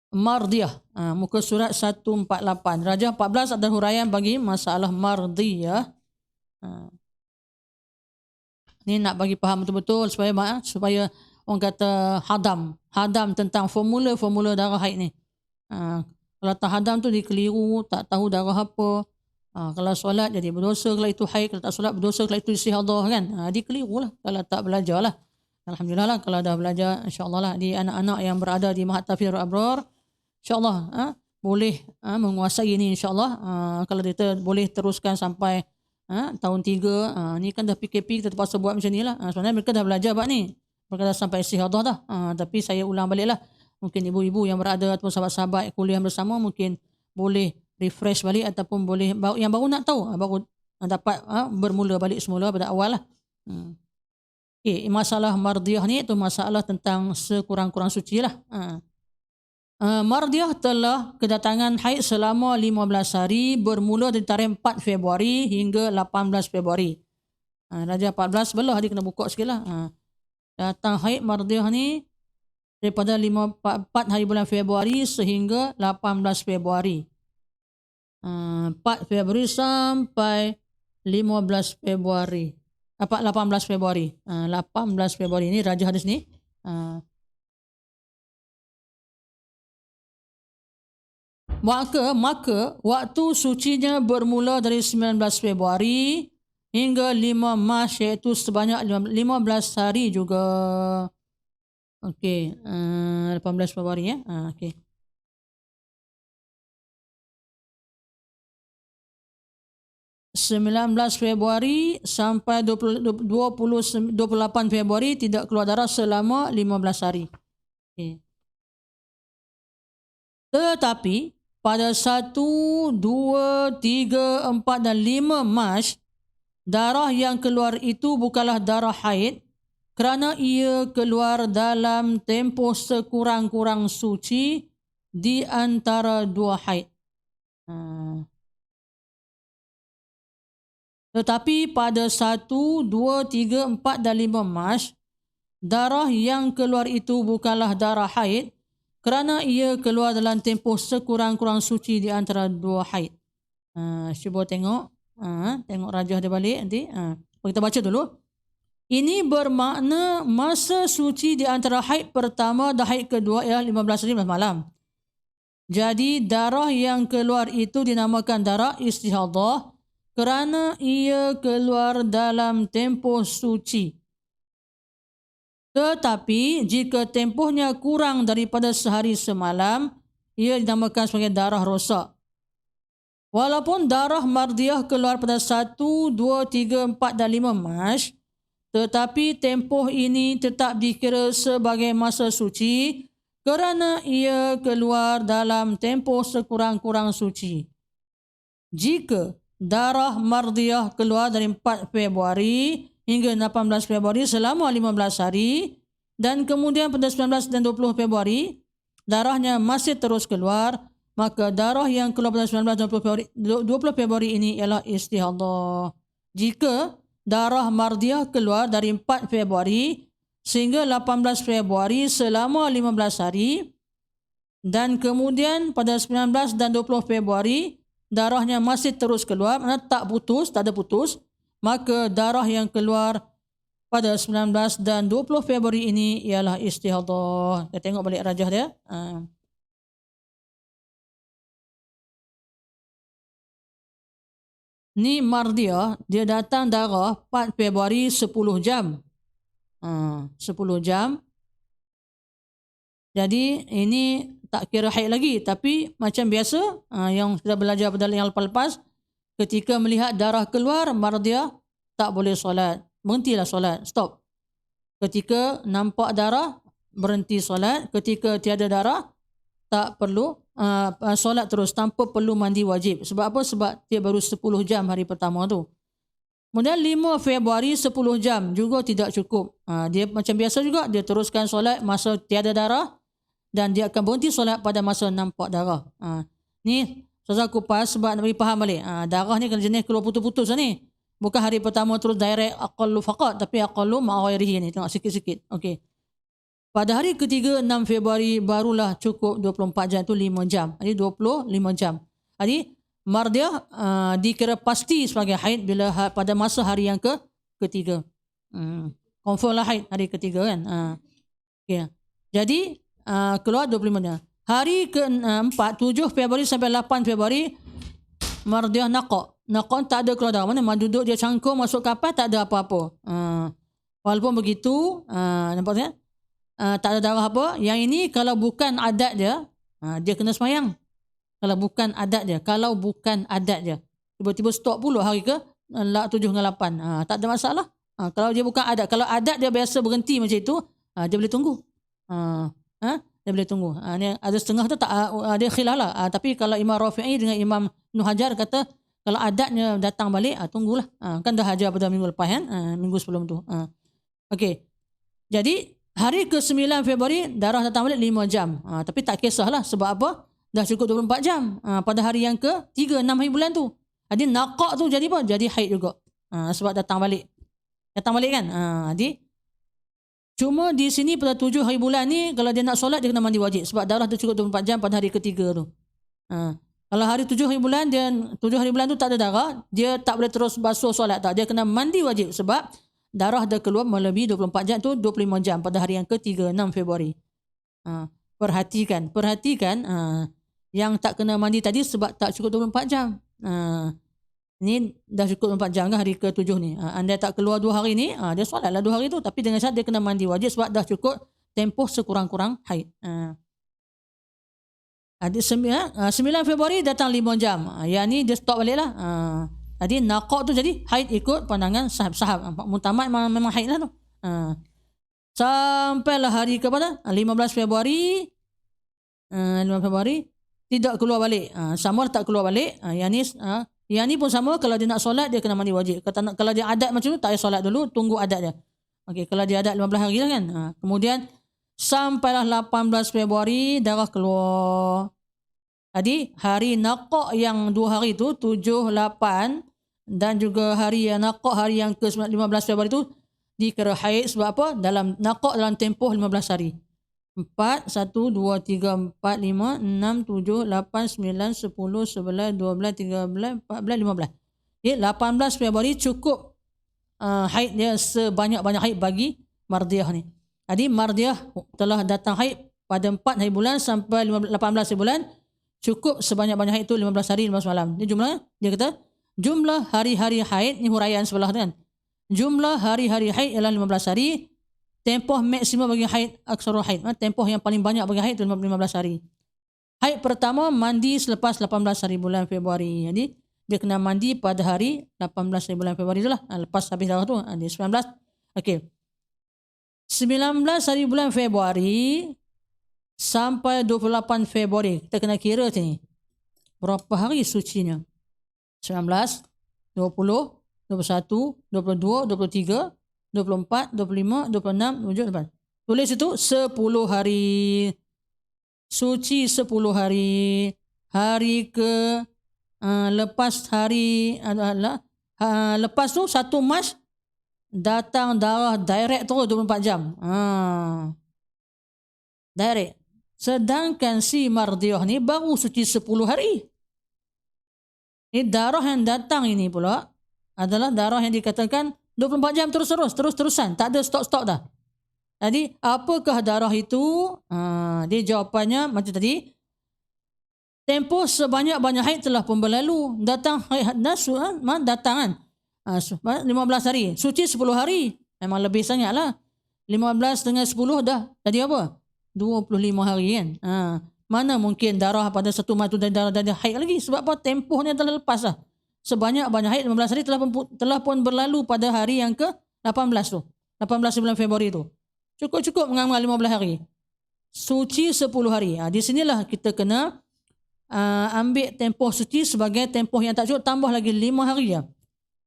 Mardiyah, muka surat 148. Raja 14 ada huraian bagi masalah Mardiyah. Ni nak bagi faham betul-betul supaya orang kata hadam tentang formula darah haid ni. Kalau tak hadam tu dikeliru, tak tahu darah apa. Kalau solat jadi berdosa kalau itu haid, kalau tak solat berdosa kalau itu istihadah kan. Dia keliru lah kalau tak belajar lah. Alhamdulillah lah kalau dah belajar, insyaAllah lah di anak-anak yang berada di Mahat Tahfiz Abrar, insyaAllah boleh menguasai ini insyaAllah. Kalau kita boleh teruskan sampai tahun 3, ni kan dah PKP, kita terpaksa buat macam ni lah. Sebenarnya mereka dah belajar buat ni, mereka dah sampai istihadah dah. Tapi saya ulang balik lah, mungkin ibu-ibu yang berada ataupun sahabat-sahabat kuliah bersama mungkin boleh refresh balik ataupun boleh yang baru nak tahu, baru dapat bermula balik semula pada awal lah. Okay, masalah Mardiyah ni itu masalah tentang sekurang-kurang suci lah. Mardiyah telah kedatangan haid selama 15 hari bermula dari tarikh 4 Februari hingga 18 Februari. Raja 14 belah dia kena buka sikit lah. Datang haid Mardiyah ni daripada 4 hari bulan Februari sehingga 18 Februari. 4 Februari sampai 15 Februari. 18 Februari. 18 Februari ni Raja hadis ni. Maka waktu sucinya bermula dari 19 Februari hingga 5 Mac, iaitu sebanyak 15 hari juga. Okey, 18 Februari ya. Okey. (19 Februari sampai 28 Februari tidak keluar darah selama 15 hari. Okay. Tetapi pada 1, 2, 3, 4 dan 5 Mac, darah yang keluar itu bukanlah darah haid kerana ia keluar dalam tempoh sekurang-kurang suci di antara dua haid. Tetapi pada 1, 2, 3, 4 dan 5 Mac, darah yang keluar itu bukanlah darah haid kerana ia keluar dalam tempoh sekurang-kurang suci di antara dua haid. Cuba tengok. Tengok rajah dia balik nanti. Kita baca dulu. Ini bermakna masa suci di antara haid pertama dan haid kedua ialah 15 hari 15 malam. Jadi darah yang keluar itu dinamakan darah istihadah kerana ia keluar dalam tempoh suci. Tetapi jika tempohnya kurang daripada sehari semalam, ia dinamakan sebagai darah rosak. Walaupun darah Mardiyah keluar pada 1, 2, 3, 4 dan 5 Mac, tetapi tempoh ini tetap dikira sebagai masa suci kerana ia keluar dalam tempoh sekurang-kurang suci. Jika darah Mardiyah keluar dari 4 Februari hingga 18 Februari selama 15 hari dan kemudian pada 19 dan 20 Februari darahnya masih terus keluar, maka darah yang keluar pada 19 Februari ini ialah istihadah. Jika darah mardiah keluar dari 4 Februari sehingga 18 Februari selama 15 hari dan kemudian pada 19 dan 20 Februari darahnya masih terus keluar, tak putus, tak ada putus, maka darah yang keluar pada 19 dan 20 Februari ini ialah istihadah. Kita tengok balik rajah dia. Ni mardiah, dia datang darah 4 Februari 10 jam. 10 jam. Jadi ini tak kira haid lagi, tapi macam biasa yang sudah belajar pada yang lepas, ketika melihat darah keluar mardiah tak boleh solat. Berhentilah solat, stop. Ketika nampak darah berhenti solat, ketika tiada darah tak perlu solat terus tanpa perlu mandi wajib. Sebab apa? Sebab dia baru 10 jam hari pertama tu. Kemudian 5 Februari 10 jam juga tidak cukup. Dia macam biasa juga, dia teruskan solat masa tiada darah dan dia akan berhenti solat pada masa nampak darah. Ni saya kupas sebab nak bagi faham balik. Darah ni kena jenis keluar putus-putus ni. Bukan hari pertama terus direct aqallu faqat, tapi aqallu ma'awairihi ni. Tengok sikit-sikit. Okey. Pada hari ketiga 6 Februari barulah cukup 24 jam tu 5 jam. Jadi 25 jam. Jadi mardiah dikira pasti sebagai haid bila pada masa hari yang ketiga. Confirm lah haid hari ketiga kan. Okay. Jadi keluar 25 jam. Hari ke-4 7 Februari sampai 8 Februari mardiah naqa'. Naqa' tak ada keluar darah. Mana duduk dia cangkung masuk kapal tak ada apa-apa. Walaupun begitu nampak tak? Tak ada darah apa. Yang ini kalau bukan adat dia, dia kena semayang. Kalau bukan adat dia. Kalau bukan adat dia. Tiba-tiba stop pula hari ke 7 dengan 8. Tak ada masalah. Kalau dia bukan adat. Kalau adat dia biasa berhenti macam itu, dia boleh tunggu. Dia boleh tunggu. Ada setengah tu tak ada khilaf lah. Tapi kalau Imam Rafi'i dengan Imam Ibn Hajar kata, kalau adatnya datang balik, tunggulah. Kan dah hajar pada minggu lepas kan. Minggu sebelum tu. Okey. Jadi, hari ke-9 Februari darah datang balik 5 jam. Tapi tak kisahlah sebab apa? Dah cukup 24 jam. Pada hari yang ke-3 6 hari bulan tu. Jadi naqa' tu jadi apa? Jadi haid juga. Sebab datang balik. Datang balik kan? Jadi cuma di sini pada 7 hari bulan ni kalau dia nak solat dia kena mandi wajib sebab darah tu cukup 24 jam pada hari ketiga tu. Kalau hari 7 hari bulan dia 7 hari bulan tu tak ada darah, dia tak boleh terus basuh solat tak. Dia kena mandi wajib sebab darah dah keluar melebihi 24 jam tu 25 jam pada hari yang ke-3 6 Februari. Perhatikan yang tak kena mandi tadi sebab tak cukup 24 jam. Ni dah cukup 24 jam kan hari ke-7 ni. Anda tak keluar 2 hari ni, dia solatlah 2 hari tu tapi dengan syarat dia kena mandi wajib sebab dah cukup tempoh sekurang-kurang haid. Ada 9 Februari datang 5 jam. Yang ni dia stop balik lah. Jadi naqa' tu jadi haid ikut pandangan sahab-sahab. Mutamad memang haid lah tu. Sampailah hari kepada 15 Februari. 15 Februari tidak keluar balik. Sama tak keluar balik. Yang ni pun sama, kalau dia nak solat dia kena mandi wajib. Kalau dia adat macam tu tak payah solat dulu, tunggu adat dia. Okey, kalau dia adat 15 hari lah kan. Kemudian sampailah 18 Februari darah keluar. Jadi hari naqa' yang 2 hari tu 7, 8 dan juga hari yang naqa' hari yang ke-15 Februari tu dikira haid sebab apa? Dalam naqa' dalam tempoh 15 hari. 4, 1, 2, 3, 4, 5, 6, 7, 8, 9, 10, 11, 12, 13, 14, 15. Okay, 18 Februari cukup haid dia sebanyak-banyak haid bagi mardiah ni. Jadi mardiah telah datang haid pada 4 hari bulan sampai 18 hari bulan, cukup sebanyak-banyak haid itu 15 hari 15 malam. Ini jumlahnya, dia kata jumlah hari-hari haid, ni huraian sebelah kan. Jumlah hari-hari haid ialah 15 hari. Tempoh maksimum bagi haid aksarul haid. Tempoh yang paling banyak bagi haid itu 15 hari. Haid pertama mandi selepas 18 hari bulan Februari. Jadi dia kena mandi pada hari 18 hari bulan Februari itulah. Lepas habis darah tu. Dia 19. Okey. 19 hari bulan Februari sampai 28 Februari. Kita kena kira sini. Berapa hari sucinya? 19, 20, 21, 22, 23, 24, 25, 26, 28. Tulis itu 10 hari. Suci 10 hari. hari ke lepas hari lepas tu 1 Mac datang darah direct terus 24 jam. Direct. Sedangkan si mardiah ni baru suci 10 hari. Ini darah yang datang ini pula adalah darah yang dikatakan 24 jam terus-terusan, tak ada stop-stop dah. Jadi apakah darah itu? Dia jawapannya macam tadi. Tempoh sebanyak-banyak haid telah pun berlalu. Datang haid datang kan. 15 hari. Suci 10 hari. Memang lebih sangat lah. 15 dengan 10 dah. Jadi apa? 25 hari kan. Mana mungkin darah pada 1 Mac tu darah haid lagi. Sebab apa? Tempohnya telah lepas lah. Sebanyak-banyak haid 15 hari telah pun berlalu pada hari yang ke-18 tu. 18 bulan Februari tu. Cukup-cukup mengamal 15 hari. Suci 10 hari. Di sinilah kita kena ambil tempoh suci sebagai tempoh yang tak cukup. Tambah lagi 5 hari ya.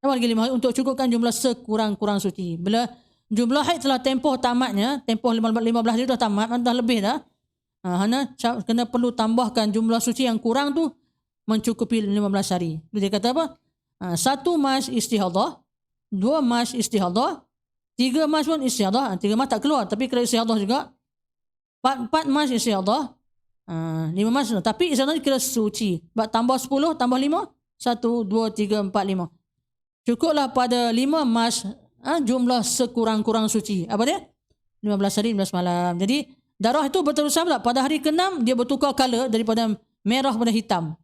Tambah lagi 5 hari untuk cukupkan jumlah sekurang-kurang suci. Bila jumlah haid telah tempoh tamatnya, tempoh 15 hari dah tamat, dah lebih dah. Kena perlu tambahkan jumlah suci yang kurang tu mencukupi 15 hari. Dia kata apa? 1 Mac istihadah, 2 Mac istihadah, 3 Mac pun istihadah. 3 Mac tak keluar tapi kira istihadah juga. 4 Mac istihadah, 5 Mac tapi istihadah kira suci. Tambah 10 tambah 5, 1, 2, 3, 4, 5. Cukuplah pada 5 Mac jumlah sekurang-kurang suci. Apa dia? 15 hari 15 malam. Jadi darah itu berterusan pula. Pada hari ke-6 dia bertukar color daripada merah kepada hitam.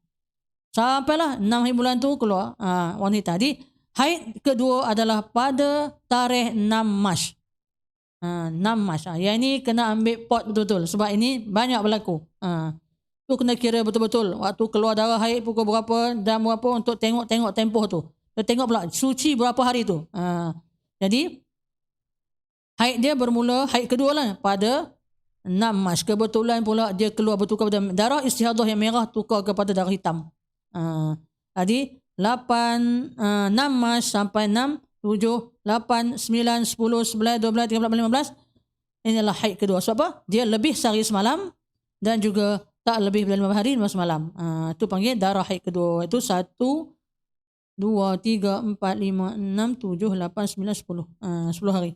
Sampailah 6 hari bulan tu keluar warna hitam. Jadi haid kedua adalah pada tarikh 6 Mac. 6 Mac. Yang ini kena ambil pot betul-betul. Sebab ini banyak berlaku. Tu kena kira betul-betul. Waktu keluar darah haid pukul berapa dan berapa untuk tengok tempoh tu. Tengok pula suci berapa hari tu. Jadi haid dia bermula haid kedua lah pada 6 Mac. Kebetulan pula dia keluar bertukar pada darah istihadah yang merah tukar kepada darah hitam. Jadi 6 Mac sampai 6, 7, 8, 9, 10, 11, 12, 13, 15. Inilah haid kedua. Sebab apa? Dia lebih sehari semalam dan juga tak lebih dari 5 hari 5 semalam. Itu panggil darah haid kedua. Itu 1, 2, 3, 4, 5, 6, 7, 8, 9, 10. 10 hari.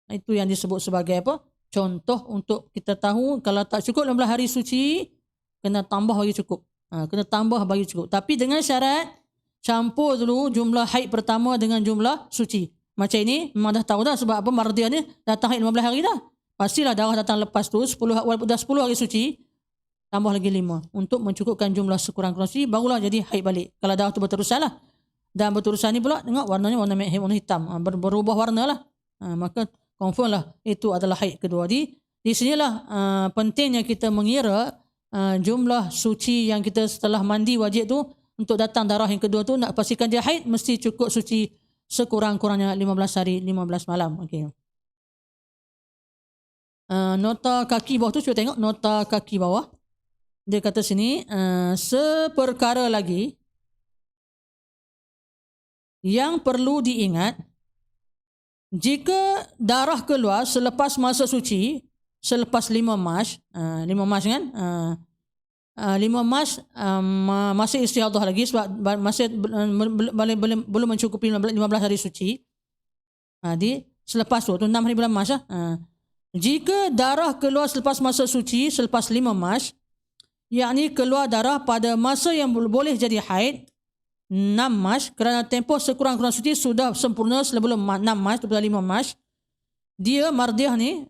Itu yang disebut sebagai apa? Contoh untuk kita tahu kalau tak cukup 15 hari suci, kena tambah bagi cukup. Kena tambah bagi cukup. Tapi dengan syarat campur dulu jumlah haid pertama dengan jumlah suci. Macam ini memang dah tahu dah sebab apa mardiah ni datang haid 15 hari dah. Pastilah darah datang lepas tu 10 hari suci tambah lagi 5 untuk mencukupkan jumlah sekurang-kurang suci barulah jadi haid balik. Kalau darah tu berterusan lah. Dan berterusan ni pula tengok warnanya warna hitam. Berubah warna lah. Maka confirm lah itu adalah haid kedua. Di sinilah pentingnya kita mengira jumlah suci yang kita setelah mandi wajib tu untuk datang darah yang kedua tu nak pastikan dia haid mesti cukup suci sekurang-kurangnya 15 hari 15 malam. Okey. Nota kaki bawah tu cuba tengok nota kaki bawah. Dia kata sini seperkara lagi yang perlu diingat, jika darah keluar selepas masa suci, selepas 5 Mac, 5 Mac kan, 5 Mac masih istihadah lagi sebab masih belum mencukupi 15 hari suci. Jadi selepas tu 6 hari bulan Mac. Jika darah keluar selepas masa suci, selepas 5 Mac, yakni keluar darah pada masa yang boleh jadi haid 6 Mac, kerana tempoh sekurang-kurang suci sudah sempurna sebelum 6 Mac, daripada 5 Mac, dia mardiah ni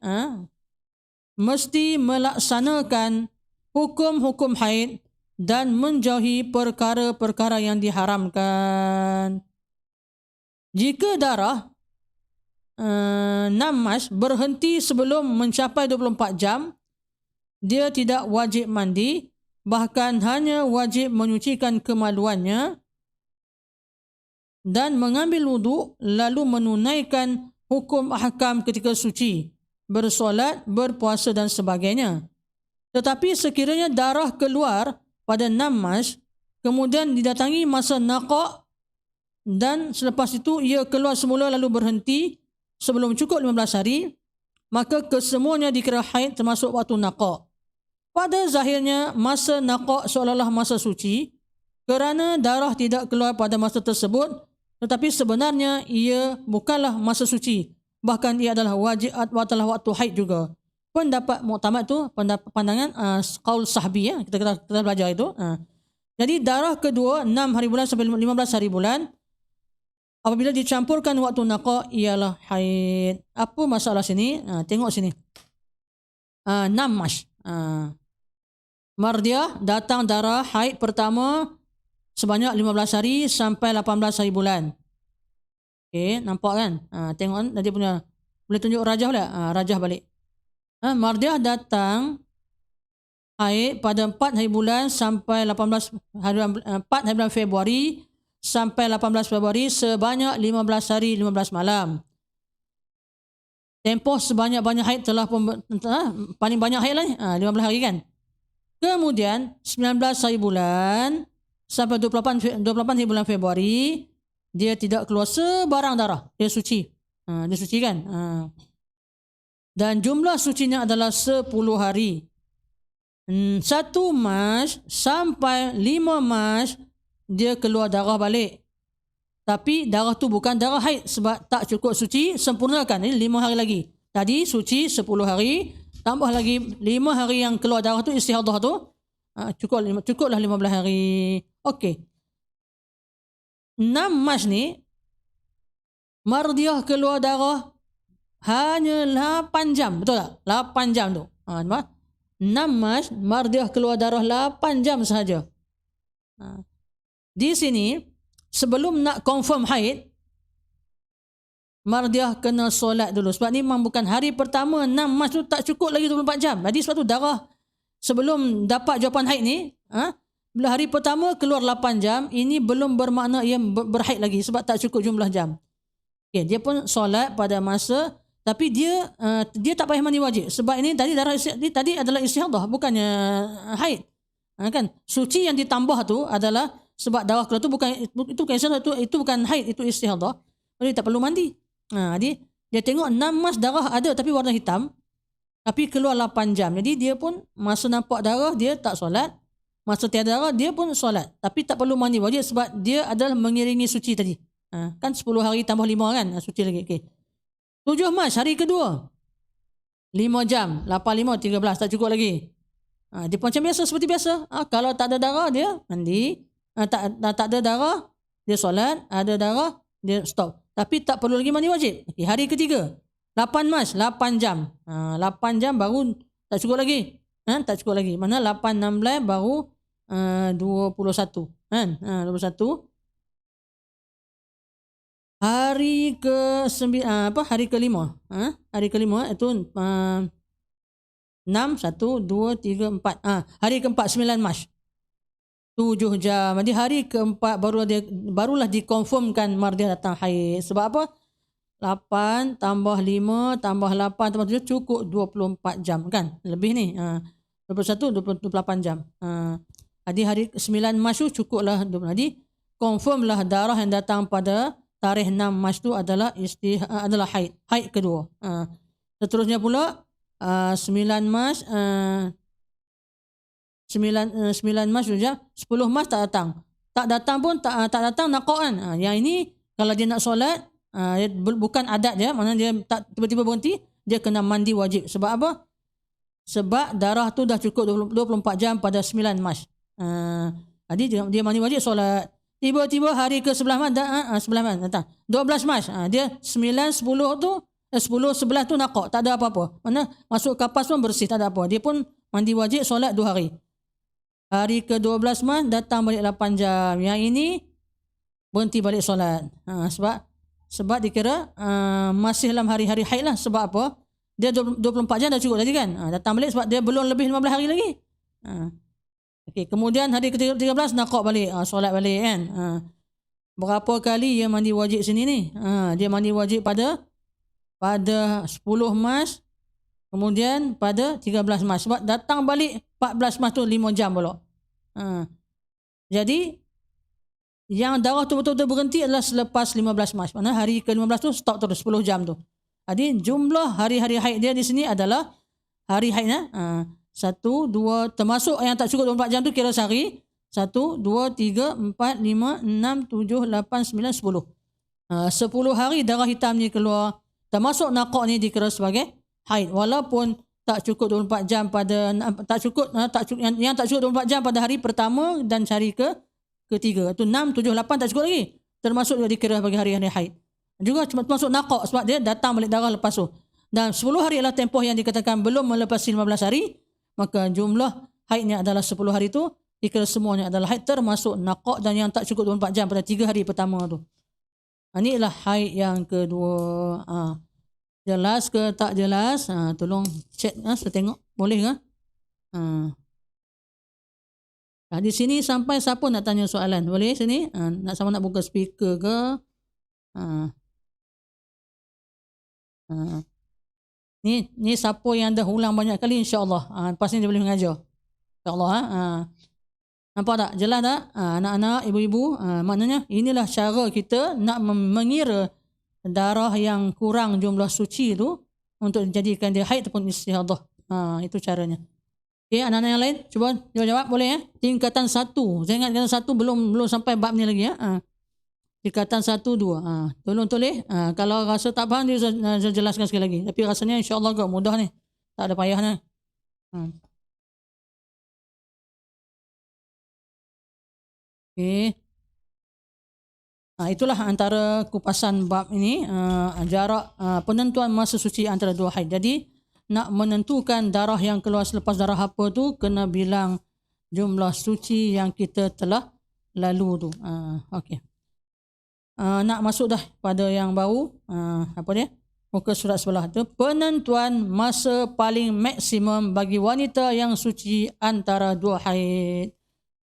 mesti melaksanakan hukum-hukum haid dan menjauhi perkara-perkara yang diharamkan. Jika darah 6 Mac berhenti sebelum mencapai 24 jam, dia tidak wajib mandi, bahkan hanya wajib menyucikan kemaluannya dan mengambil wuduk lalu menunaikan hukum ahkam ketika suci, bersolat, berpuasa dan sebagainya. Tetapi sekiranya darah keluar pada 6 Mac, kemudian didatangi masa naqa' dan selepas itu ia keluar semula lalu berhenti sebelum cukup 15 hari, maka kesemuanya dikira haid termasuk waktu naqa'. Pada zahirnya masa naqah seolah-olah masa suci kerana darah tidak keluar pada masa tersebut, tetapi sebenarnya ia bukanlah masa suci. Bahkan ia adalah wajib waktu haid juga. Pendapat muktamad tu pandangan qaul sahbi ya, kita belajar itu. Jadi darah kedua 6 hari bulan sampai 15 hari bulan apabila dicampurkan waktu naqah ialah haid. Apa masalah sini? Tengok sini. 6 Mac. Mardiah datang darah haid pertama sebanyak 15 hari sampai 18 hari bulan. Okey, nampak kan? Tengok nanti punya, boleh tunjuk rajah pula? Rajah balik. Mardiah datang haid pada 4 hari bulan sampai 18 hari 4 hari bulan Februari sampai 18 Februari sebanyak 15 hari 15 malam. Tempoh sebanyak-banyak haid telah paling banyak haid lah ni, 15 hari kan. Kemudian 19 hari bulan sampai 28 hari bulan Februari dia tidak keluar sebarang darah, dia suci. Dia suci kan. Dan jumlah sucinya adalah 10 hari. 1 Mac sampai 5 Mac dia keluar darah balik. Tapi darah tu bukan darah haid sebab tak cukup suci, sempurnakan. Ini 5 hari lagi. Tadi suci 10 hari, tambah lagi 5 hari yang keluar darah tu, istihadah tu. Cukuplah 15 hari. Okey. 6 Mac ni mardiah keluar darah hanya 8 jam, betul tak? 8 jam tu. 6 Mac mardiah keluar darah 8 jam sahaja. Di sini sebelum nak confirm haid, mardiah kena solat dulu. Sebab ni memang bukan hari pertama 6 Mac tu tak cukup lagi 24 jam. Jadi sebab tu darah sebelum dapat jawapan haid ni, bila hari pertama keluar 8 jam, ini belum bermakna ia berhaid lagi sebab tak cukup jumlah jam. Okay, dia pun solat pada masa, tapi dia tak payah mandi wajib sebab ini tadi darah tadi adalah istihadah, bukannya haid. Kan suci yang ditambah tu adalah sebab darah keluar tu bukan istihadah, itu bukan haid, itu istihadah. Jadi tak perlu mandi. Jadi dia tengok 6 Mac darah ada tapi warna hitam, tapi keluar 8 jam. Jadi dia pun masa nampak darah dia tak solat, masa tiada darah dia pun solat, tapi tak perlu mandi wajib sebab dia adalah mengiringi suci tadi. Kan 10 hari tambah 5 kan, suci lagi. Okey. 7 Mac hari kedua 5 jam, 8, 5, 13, tak cukup lagi. Dia pun macam biasa, seperti biasa. Kalau tak ada darah dia mandi, tak ada darah dia solat, ada darah dia stop. Tapi tak perlu lagi mandi wajib. Okay, hari ketiga 8 Mac 8 jam. 8 jam baru tak cukup lagi. Tak cukup lagi. Mana 8 16 baru 21 kan? 21. Hari ke 9 hari kelima. Hari kelima itu 6 1 2 3 4. Hari keempat 9 Mac. 7 jam. Jadi hari keempat barulah dikonfirmkan mardiah datang haid. Sebab apa? 8 tambah 5 tambah 8 tambah 7 cukup 24 jam kan? Lebih ni. 21 28 jam. Jadi hari 9 Mac tu cukuplah. Jadi confirmlah darah yang datang pada tarikh 6 Mac tu adalah haid. Haid kedua. Seterusnya pula 9 Mac 9 Mac tu je, 10 Mac tak datang. Tak datang pun tak datang naqaan. Yang ini kalau dia nak solat, bukan adat dia, maknanya dia tak tiba-tiba berhenti, dia kena mandi wajib. Sebab apa? Sebab darah tu dah cukup 24 jam pada 9 Mac. Jadi dia mandi wajib solat. Tiba-tiba hari ke 11 Mac datang. 12 Mac. Dia 9 10 tu 10 11 tu naqak, tak ada apa-apa. Mana masuk kapas pun bersih, tak ada apa. Dia pun mandi wajib solat 2 hari. Hari ke 12 Mac datang balik 8 jam. Yang ini berhenti balik solat. Sebab dikira masih dalam hari-hari haid lah. Sebab apa? Dia 24 jam dah cukup tadi kan. Datang balik sebab dia belum lebih 15 hari lagi. Okay, kemudian hari ke-13 naqak balik, solat balik kan. Berapa kali dia mandi wajib sini ni? Dia mandi wajib pada 10 Mac, kemudian pada 13 Mac. Sebab datang balik 14 Mac tu 5 jam pula. Jadi yang darah tu betul-betul berhenti adalah selepas 15 Mac. Mana hari ke-15 tu stop terus 10 jam tu. Jadi jumlah hari-hari haid dia di sini adalah hari haidnya 1, 2, termasuk yang tak cukup 24 jam tu kira sehari. 1, 2, 3, 4, 5, 6, 7, 8, 9, 10. 10 hari darah hitam ni keluar. Termasuk naqak ni dikira sebagai haid. Walaupun tak cukup 24 jam pada yang tak cukup 24 jam pada hari pertama dan hari ketiga. Itu 6, 7, 8 tak cukup lagi. Termasuk juga dikira sebagai hari-hari haid. Juga termasuk naqak sebab dia datang balik darah lepas tu. Dan 10 hari adalah tempoh yang dikatakan belum melepasi 15 hari. Maka jumlah haidnya adalah 10 hari tu. Dikira semuanya adalah haid termasuk naqak dan yang tak cukup 24 jam pada 3 hari pertama tu. Inilah haid yang kedua. Jelas ke tak jelas? Tolong cek, saya tengok. Boleh ke? Di sini sampai siapa nak tanya soalan? Boleh sini? Sama nak buka speaker ke? Ni siapa yang dah ulang banyak kali, insyaAllah. Lepas ni dia boleh mengajar. InsyaAllah. Nampak tak? Jelas tak? Anak-anak, ibu-ibu, maknanya inilah cara kita nak mengira darah yang kurang jumlah suci tu untuk dijadikan dia haid ataupun istihadah. Itu caranya. Okay, anak-anak yang lain, cuba jawab boleh ya? Tingkatan 1. Saya ingat tingkatan 1 belum sampai bab ni lagi ya. Tingkatan 1, 2. Tolong tulis. Kalau rasa tak faham, dia saya jelaskan sekali lagi. Tapi rasanya insyaAllah agak mudah ni. Tak ada payahnya. Okay. Itulah antara kupasan bab ini, jarak penentuan masa suci antara dua haid. Jadi nak menentukan darah yang keluar selepas darah apa tu kena bilang jumlah suci yang kita telah lalu tu. Okey. Nak masuk dah pada yang baru. Apa dia? Muka surat sebelah tu. Penentuan masa paling maksimum bagi wanita yang suci antara dua haid.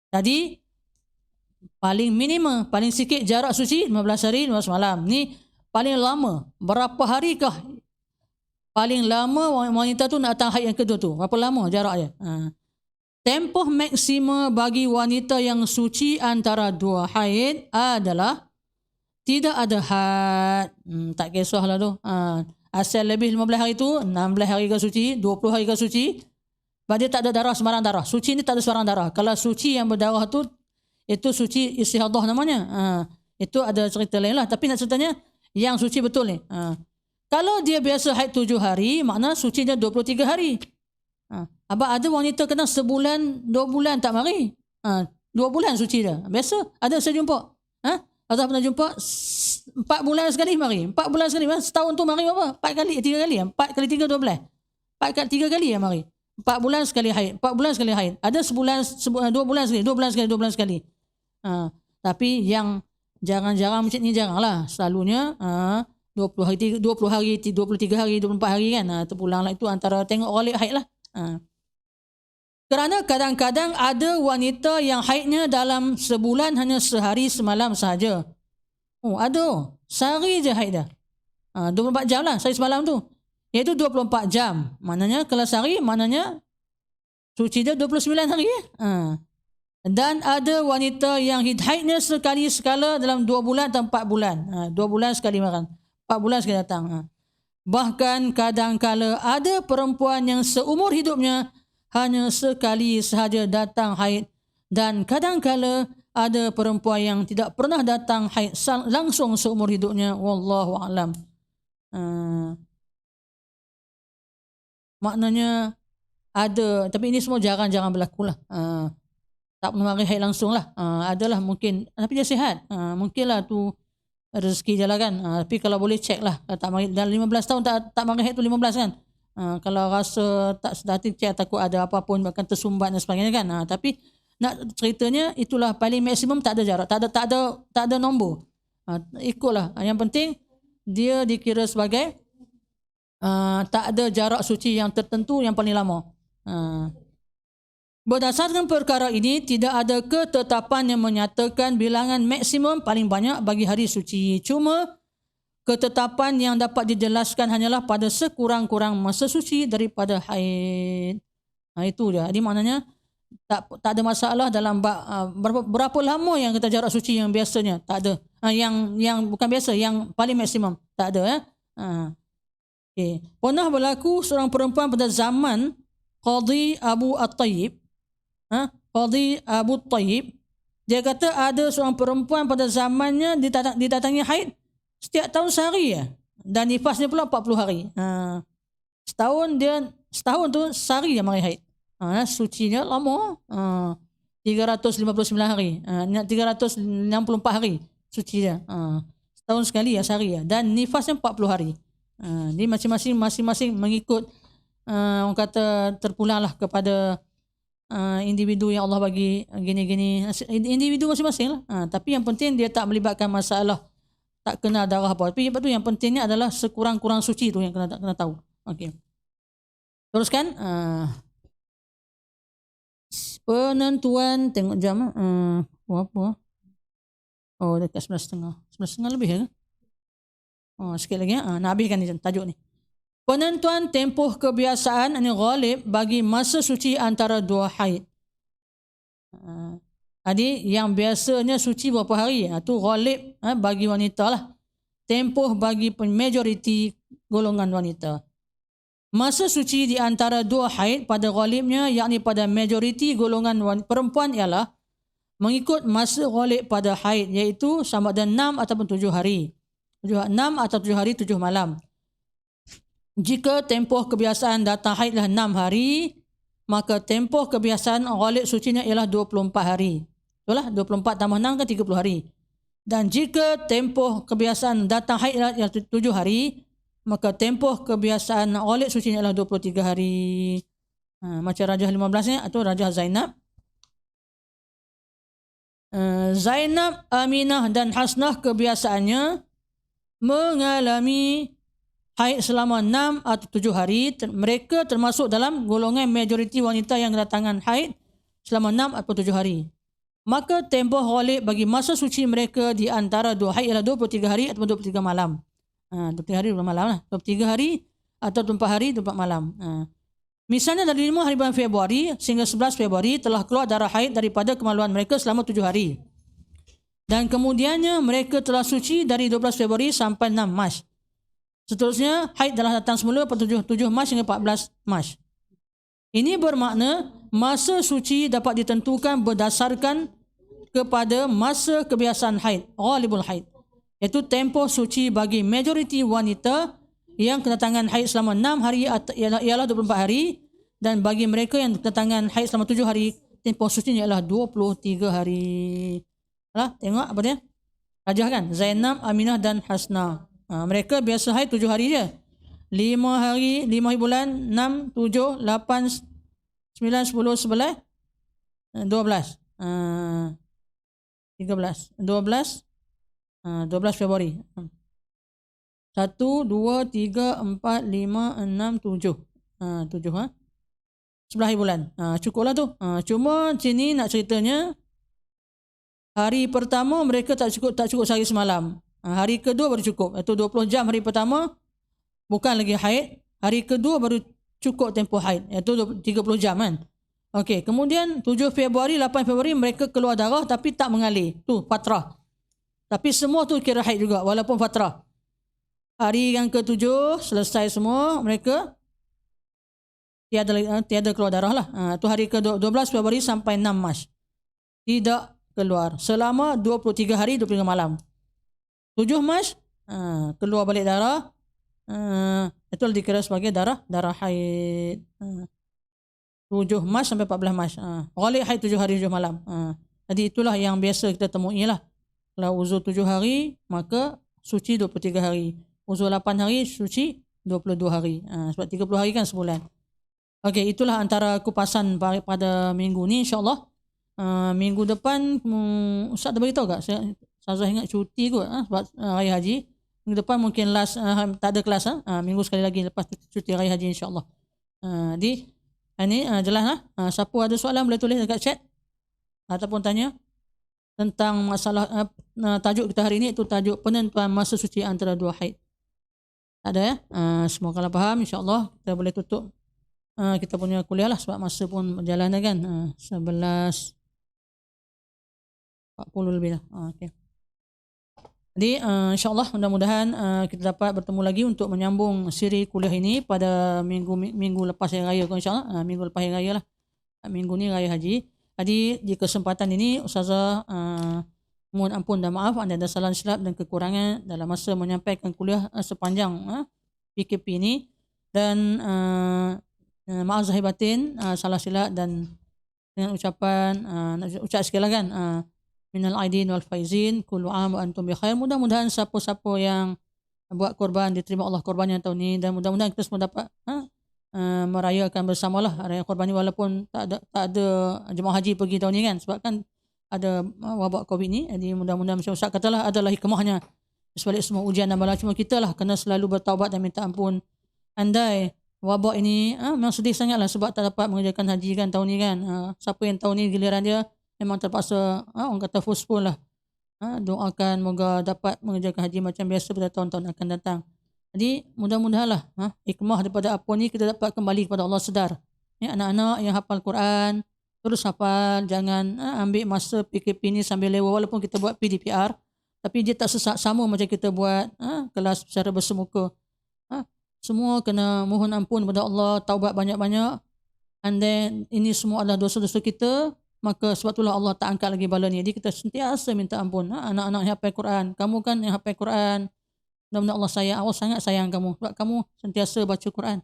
Tadi paling minimum, paling sikit jarak suci 15 hari 15 malam. Ni paling lama. Berapa harikah paling lama wanita tu nak datang haid yang kedua tu? Berapa lama jaraknya? Tempoh maksima bagi wanita yang suci antara dua haid adalah tidak ada had. Tak kisahlah tu. Asal lebih 15 hari tu, 16 hari ke suci, 20 hari ke suci. Sebab dia tak ada darah, sembarang darah. Suci ni tak ada sembarang darah. Kalau suci yang berdarah tu, itu suci istihadah namanya. Itu ada cerita lain lah. Tapi nak ceritanya, yang suci betul ni. Kalau dia biasa haid 7 hari, makna suci dia 23 hari. Abang ada wanita kena sebulan, 2 bulan tak mari. 2 bulan suci dia. Biasa, ada saya jumpa. Ada pernah jumpa 4 bulan sekali mari. 4 bulan sekali. Setahun tu mari berapa? 4 kali, 3 kali. 4 kali 3, 12. 4 kali 3 kali ya mari. 4 bulan sekali haid. 4 bulan sekali haid. Ada sebulan 2 bulan sekali. 2 bulan sekali, 2 bulan sekali. Tapi yang jarang-jarang macam ni jarang lah. Selalunya 20 hari, 23 hari, 24 hari kan. Terpulang lah itu antara tengok balik haid lah. Kerana kadang-kadang ada wanita yang haidnya dalam sebulan hanya sehari semalam sahaja. Ada. Sehari je haid dah. 24 jam lah sehari semalam tu. Iaitu 24 jam. Maknanya kalau sehari, maknanya suci dia 29 hari. Dan ada wanita yang haidnya sekali sekala dalam 2 bulan atau 4 bulan. 2 bulan sekali makan. 4 bulan sekali datang. Bahkan kadang-kala ada perempuan yang seumur hidupnya hanya sekali sahaja datang haid. Dan kadang-kala ada perempuan yang tidak pernah datang haid langsung seumur hidupnya. Wallahu a'lam. Maknanya ada, tapi ini semua jarang-jarang berlaku lah. Tak pernah mari haid langsung lah. Adalah mungkin, tapi dia sihat. Mungkinlah tu rezeki je lah kan. Tapi kalau boleh cek lah. Tak mari, dalam 15 tahun tak mari haid tu 15 kan. Kalau rasa tak sedati cek, takut ada apa-apa bahkan tersumbat dan sebagainya kan. Tapi nak ceritanya itulah paling maksimum, tak ada jarak. Tak ada nombor. Ikutlah. Yang penting dia dikira sebagai tak ada jarak suci yang tertentu yang paling lama. Berdasarkan perkara ini, tidak ada ketetapan yang menyatakan bilangan maksimum paling banyak bagi hari suci. Cuma ketetapan yang dapat dijelaskan hanyalah pada sekurang-kurang masa suci daripada haid. Itu dia. Jadi maknanya tak ada masalah dalam berapa lama yang kita jarak suci yang biasanya. Tak ada. Yang bukan biasa, yang paling maksimum. Tak ada. Okay. Pernah berlaku seorang perempuan pada zaman Qadhi Abu At-Tayyib, Qadhi Abu At-Tayyib, dia kata ada seorang perempuan pada zamannya didatangi haid setiap tahun sehari ya. Dan nifasnya pula 40 hari. Setahun tu sehari dia mari haid. Sucinya lama. 359 hari. 364 hari suci dia. Setahun sekali ya sehari ya. Dan nifasnya 40 hari. Dia masing-masing mengikut orang kata terpulanglah kepada individu yang Allah bagi gini-gini, individu masing-masing lah. Tapi yang penting dia tak melibatkan masalah tak kena darah apa. Tapi lepas tu yang pentingnya adalah sekurang-kurang suci tu yang kena tahu. Okey. Teruskan. Penentuan tengok jam. Apa? Oh dekat 11.30. 11.30 lebih ya. Sikit lagi nak habiskan ni tajuk ni. Penentuan tempoh kebiasaan ini ghalib bagi masa suci antara dua haid. Jadi yang biasanya suci berapa hari? Itu ghalib bagi wanita lah. Tempoh bagi majoriti golongan wanita. Masa suci di antara dua haid pada ghalibnya, yakni pada majoriti golongan perempuan ialah mengikut masa ghalib pada haid, iaitu sama ada 6 ataupun 7 hari. 6 atau 7 hari 7 malam. Jika tempoh kebiasaan datang haidlah 6 hari, maka tempoh kebiasaan ghalib sucinya ialah 24 hari. Betul lah? 24 tambah 6 kan 30 hari. Dan jika tempoh kebiasaan datang haidlah ialah 7 hari, maka tempoh kebiasaan ghalib sucinya ialah 23 hari. Macam Rajah 15 ni atau Rajah Zainab. Zainab, Aminah dan Hasnah kebiasaannya mengalami haid selama 6 atau 7 hari. Mereka termasuk dalam golongan majoriti wanita yang kedatangan haid selama 6 atau 7 hari. Maka tempoh ghalib bagi masa suci mereka di antara dua haid ialah 23 hari atau 23 malam. 23 hari 24 malam lah. 23 hari atau 24 hari 24 malam. Misalnya dari 5 hari bulan Februari sehingga 11 Februari telah keluar darah haid daripada kemaluan mereka selama 7 hari. Dan kemudiannya mereka telah suci dari 12 Februari sampai 6 Mac. Seterusnya, haid telah datang semula pada 7 Mac hingga 14 Mac. Ini bermakna masa suci dapat ditentukan berdasarkan kepada masa kebiasaan haid, ghalibul haid. Iaitu tempoh suci bagi majoriti wanita yang kedatangan haid selama 6 hari ialah 24 hari. Dan bagi mereka yang kedatangan haid selama 7 hari, tempoh sucinya ialah 23 hari. Tengok apa dia? Rajah kan? Zainab, Aminah dan Hasnah. Mereka biasa haid 7 hari je. 5 hari bulan 6, 7, 8, 9, 10, 11, 12, 13, 12 Februari. 1, 2, 3, 4, 5, 6, 7. 7 11 hari bulan. Cukuplah tu. Cuma sini nak ceritanya hari pertama mereka tak cukup sehari semalam. Hari kedua baru cukup. Itu 20 jam hari pertama bukan lagi haid. Hari kedua baru cukup tempoh haid. Itu 30 jam kan. Okey, kemudian 7 Februari, 8 Februari mereka keluar darah tapi tak mengalir. Tu fatrah. Tapi semua tu kira haid juga walaupun fatrah. Hari yang ke-7 selesai semua mereka tiada keluar darah lah. Tu hari ke-12 Februari sampai 6 Mac. Tidak keluar selama 23 hari 23 malam. 7 Mac keluar balik darah, itu dikira sebagai darah haid. 7 Mac sampai 14 Mac. Ghalib haid 7 hari 7 malam. Jadi itulah yang biasa kita temui lah. Kalau uzur 7 hari maka suci 23 hari. Uzur 8 hari suci 22 hari. Sebab 30 hari kan sebulan. Okey, itulah antara kupasan pada minggu ni insya-Allah. Minggu depan Ustaz dah beritahu tak? Saya ingat cuti kot sebab Raya Haji. Minggu depan mungkin tak ada kelas. Minggu sekali lagi lepas cuti Raya Haji insya-Allah. Jadi ini jelas lah. Siapa ada soalan boleh tulis dekat chat ataupun tanya tentang masalah tajuk kita hari ini, itu tajuk penentuan masa suci antara dua haid. Tak ada ya? Semoga kalau faham insya-Allah kita boleh tutup kita punya kuliah lah sebab masa pun berjalan kan. 11:40 lebih lah. Okey. Jadi insyaAllah mudah-mudahan kita dapat bertemu lagi untuk menyambung siri kuliah ini pada minggu lepas Hari Raya, insyaAllah minggu lepas Hari Raya lah. Minggu ni Raya Haji. Jadi di kesempatan ini Ustazah mohon ampun dan maaf anda ada salah silap dan kekurangan dalam masa menyampaikan kuliah sepanjang PKP ini, dan maaf zahir batin salah silap, dan dengan ucapan nak ucap sekali lagi kan minal aidin wal faizin kullu am wa antum bi khair. Mudah-mudahan siapa-siapa yang buat korban diterima Allah korbannya tahun ini, dan mudah-mudahan kita semua dapat merayakan bersamalah raya korban ni, walaupun tak ada jemaah haji pergi tahun ni kan, sebab kan ada wabak Covid ni. Jadi mudah-mudahan macam Ustaz katalah adalah hikmahnya sebalik semua ujian dan bala, cuma kita lah kena selalu bertaubat dan minta ampun. Andai wabak ini memang sedih sangatlah sebab tak dapat mengerjakan haji kan tahun ni kan. Siapa yang tahun ni giliran dia memang terpaksa orang kata postpone lah. Doakan moga dapat mengerjakan haji macam biasa pada tahun-tahun akan datang. Jadi mudah-mudahanlah hikmah daripada apa ni kita dapat kembali kepada Allah sedar. Anak-anak yang hafal Quran terus hafal, jangan ambil masa PKP ni sambil lewat, walaupun kita buat PDPR tapi dia tak sama macam kita buat kelas secara bersemuka. Semua kena mohon ampun kepada Allah, taubat banyak-banyak, and then ini semua adalah dosa-dosa kita, maka sebab itulah Allah tak angkat lagi bala ni. Jadi kita sentiasa minta ampun. Anak-anak yang hafal Quran, kamu kan yang hafal Quran, mudah-mudahan Allah sayang, Allah sangat sayang kamu sebab kamu sentiasa baca Quran.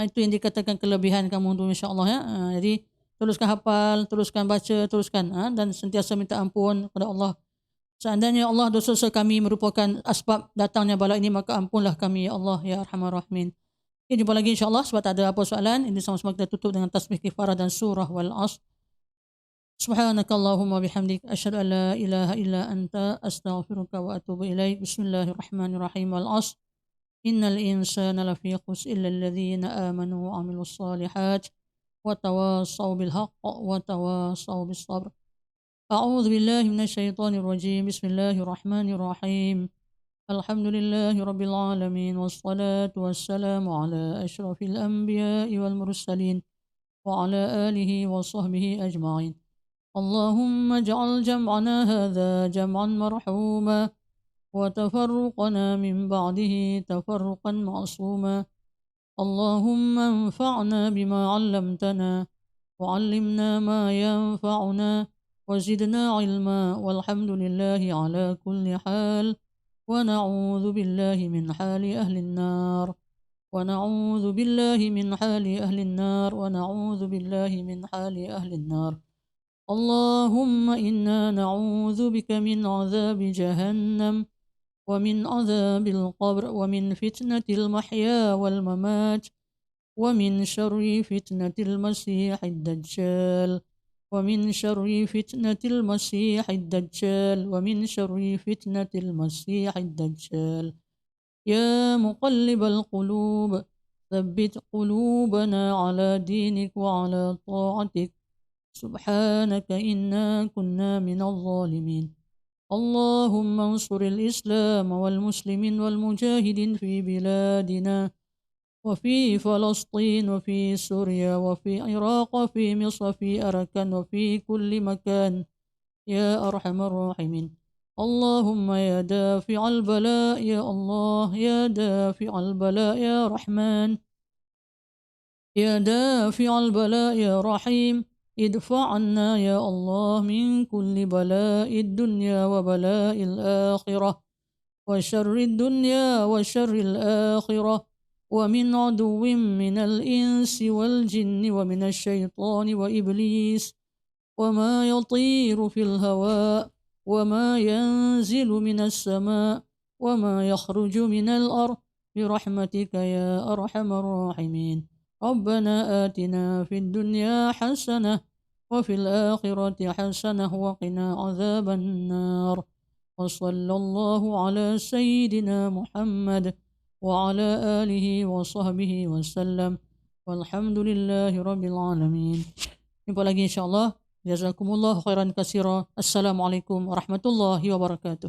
Itu yang dikatakan kelebihan kamu tu, insya-Allah ya. Jadi teruskan hafal, teruskan baca, teruskan dan sentiasa minta ampun kepada Allah. Seandainya Allah dosa-dosa kami merupakan asbab datangnya bala ini, maka ampunlah kami ya Allah ya Arhamar Rahimin. Kita jumpa lagi insya-Allah, sebab tak ada apa soalan. Ini sama-sama kita tutup dengan tasbih kifarah dan surah wal asr. Subhanakallahumma bihamdik asyhadu an la ilaha illa anta astaghfiruka wa atubu ilaik. Bismillahirrahmanirrahim. Wal asr. Innal insana lafi khusr illa alladhina amanu wa amilus solihat wa tawassaw bil haqq wa tawassaw bis sabr. A'udzu billahi minasy syaithanir rajim. Bismillahirrahmanirrahim. Alhamdulillahi rabbil alamin wassalatu wassalamu ala asyrafil anbiya'i wal mursalin wa ala alihi wa sahbihi ajma'in. اللهم اجعل جمعنا هذا جمعا مرحوما وتفرقنا من بعده تفرقا معصوما. اللهم انفعنا بما علمتنا وعلمنا ما ينفعنا وزدنا علما والحمد لله على كل حال ونعوذ بالله من حال أهل النار ونعوذ بالله من حال أهل النار ونعوذ بالله من حال أهل النار. اللهم إنا نعوذ بك من عذاب جهنم ومن عذاب القبر ومن فتنة المحيا والممات ومن شر فتنة المسيح الدجال ومن شر فتنة المسيح الدجال ومن شر فتنة المسيح الدجال. يا مقلب القلوب ثبت قلوبنا على دينك وعلى طاعتك. سبحانك إنا كنا من الظالمين. اللهم انصر الإسلام والمسلمين والمجاهدين في بلادنا وفي فلسطين وفي سوريا وفي العراق وفي مصر وفي أركان وفي كل مكان يا أرحم الراحمين. اللهم يا دافع البلاء يا الله، يا دافع البلاء يا رحمن، يا دافع البلاء يا رحيم، ادفع عنا يا الله من كل بلاء الدنيا وبلاء الآخرة وشر الدنيا وشر الآخرة ومن عدو من الإنس والجن ومن الشيطان وإبليس وما يطير في الهواء وما ينزل من السماء وما يخرج من الأرض برحمتك يا أرحم الراحمين. ربنا آتنا في الدنيا حسنة وفي الآخرة حسنة وقنا عذاب النار. وصلى الله على سيدنا محمد وعلى آله وصحبه وسلم والحمد لله رب العالمين. Jumpa lagi insyaAllah. Jazakumullah khairan katsira. Assalamualaikum warahmatullahi wabarakatuh.